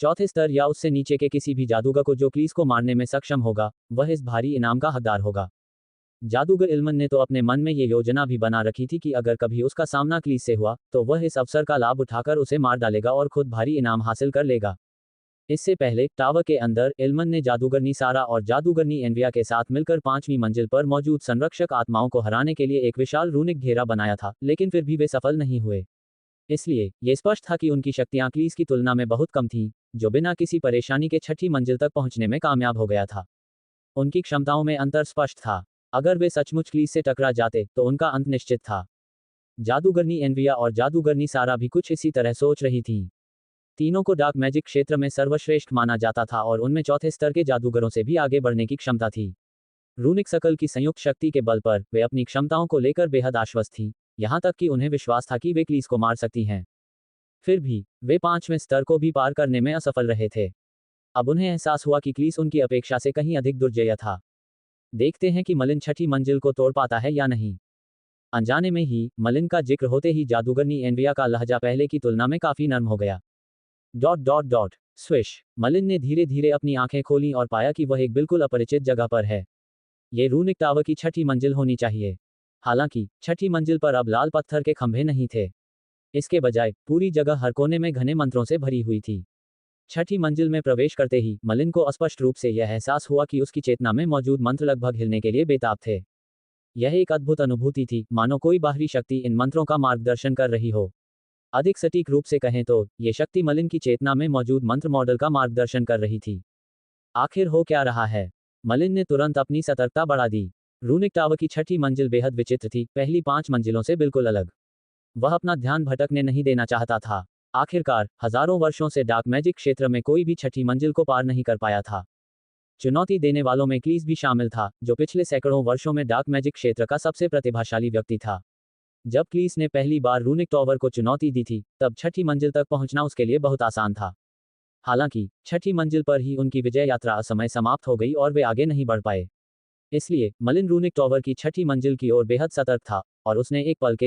चौथे स्तर या उससे नीचे के किसी भी जादूगर को जो क्लीस को मारने में सक्षम होगा, वह इस भारी इनाम का हकदार होगा। जादूगर इल्मन ने तो अपने मन में ये योजना भी बना रखी थी कि अगर कभी उसका सामना क्लीस से हुआ, तो वह इस अवसर का लाभ उठाकर उसे मार डालेगा और खुद भारी इनाम हासिल कर लेगा। इससे पहले टावर के अंदर इल्मन ने जादूगरनी सारा और जादूगरनी एनविया के साथ मिलकर 5वीं मंजिल पर मौजूद संरक्षक आत्माओं को हराने के लिए एक विशाल रूनिक घेरा बनाया था, लेकिन फिर भी वे सफल नहीं हुए। इसलिए यह स्पष्ट था कि उनकी शक्तियां क्लीस की तुलना में बहुत कम थीं, जो बिना किसी परेशानी के 6ठी मंजिल तक पहुंचने में कामयाब हो गया था। उनकी क्षमताओं में अंतर स्पष्ट था। अगर वे सचमुच क्लीस से टकरा जाते तो उनका अंत निश्चित था। जादूगरनी एनविया और जादूगरनी सारा भी कुछ इसी तरह सोच रही थीं। तीनों को डार्क मैजिक क्षेत्र में सर्वश्रेष्ठ माना जाता था और उनमें चौथे स्तर के जादूगरों से भी आगे बढ़ने की क्षमता थी। रूनिक सकल की संयुक्त शक्ति के बल पर वे अपनी क्षमताओं को लेकर बेहद आश्वस्त थीं, यहां तक कि उन्हें विश्वास था कि वे क्लीस को मार सकती हैं। फिर भी वे 5वें स्तर को भी पार करने में असफल रहे थे। अब उन्हें एहसास हुआ कि क्लीस उनकी अपेक्षा से कहीं अधिक दुर्जय था। देखते हैं कि मलिन 6ठी मंजिल को तोड़ पाता है या नहीं। अनजाने में ही मलिन का जिक्र होते ही जादूगरनी एनविया का लहजा पहले की तुलना में काफी नर्म हो गया। स्विश। मलिन ने धीरे धीरे अपनी आंखें खोलीं और पाया कि वह एक बिल्कुल अपरिचित जगह पर है। ये रूनिक टावर की 6ठी मंजिल होनी चाहिए। हालांकि 6ठी मंजिल पर अब लाल पत्थर के खंभे नहीं थे। इसके बजाय पूरी जगह हर कोने में घने मंत्रों से भरी हुई थी। 6ठी मंजिल में प्रवेश करते ही मलिन को स्पष्ट रूप से यह एहसास हुआ कि उसकी चेतना में मौजूद मंत्र लगभग हिलने के लिए बेताब थे। यह एक अद्भुत अनुभूति थी, मानो कोई बाहरी शक्ति इन मंत्रों का मार्गदर्शन कर रही हो। अधिक सटीक रूप से कहें तो ये शक्ति मलिन की चेतना में मौजूद मंत्र मॉडल का मार्गदर्शन कर रही थी। आखिर हो क्या रहा है? मलिन ने तुरंत अपनी सतर्कता बढ़ा दी। रूनिक टावर की 6ठी मंजिल बेहद विचित्र थी, पहली 5 मंजिलों से बिल्कुल अलग। वह अपना ध्यान भटकने नहीं देना चाहता था। आखिरकार हजारों वर्षों से डार्क मैजिक क्षेत्र में कोई भी 6ठी मंजिल को पार नहीं कर पाया था। चुनौती देने वालों में क्लीस भी शामिल था, जो पिछले सैकड़ों वर्षों में डार्क मैजिक क्षेत्र का सबसे प्रतिभाशाली व्यक्ति था। जब क्लीस ने पहली बार रूनिक टावर को चुनौती दी थी, तब 6ठी मंजिल तक पहुंचना उसके लिए बहुत आसान था। हालांकि 6ठी मंजिल पर ही उनकी विजय यात्रा असमय समाप्त हो गई और वे आगे नहीं बढ़ पाए। इसलिए मलिन रूनिक टावर की 6ठी मंजिल की ओर बेहद सतर्क था और उसने एक पल के लिए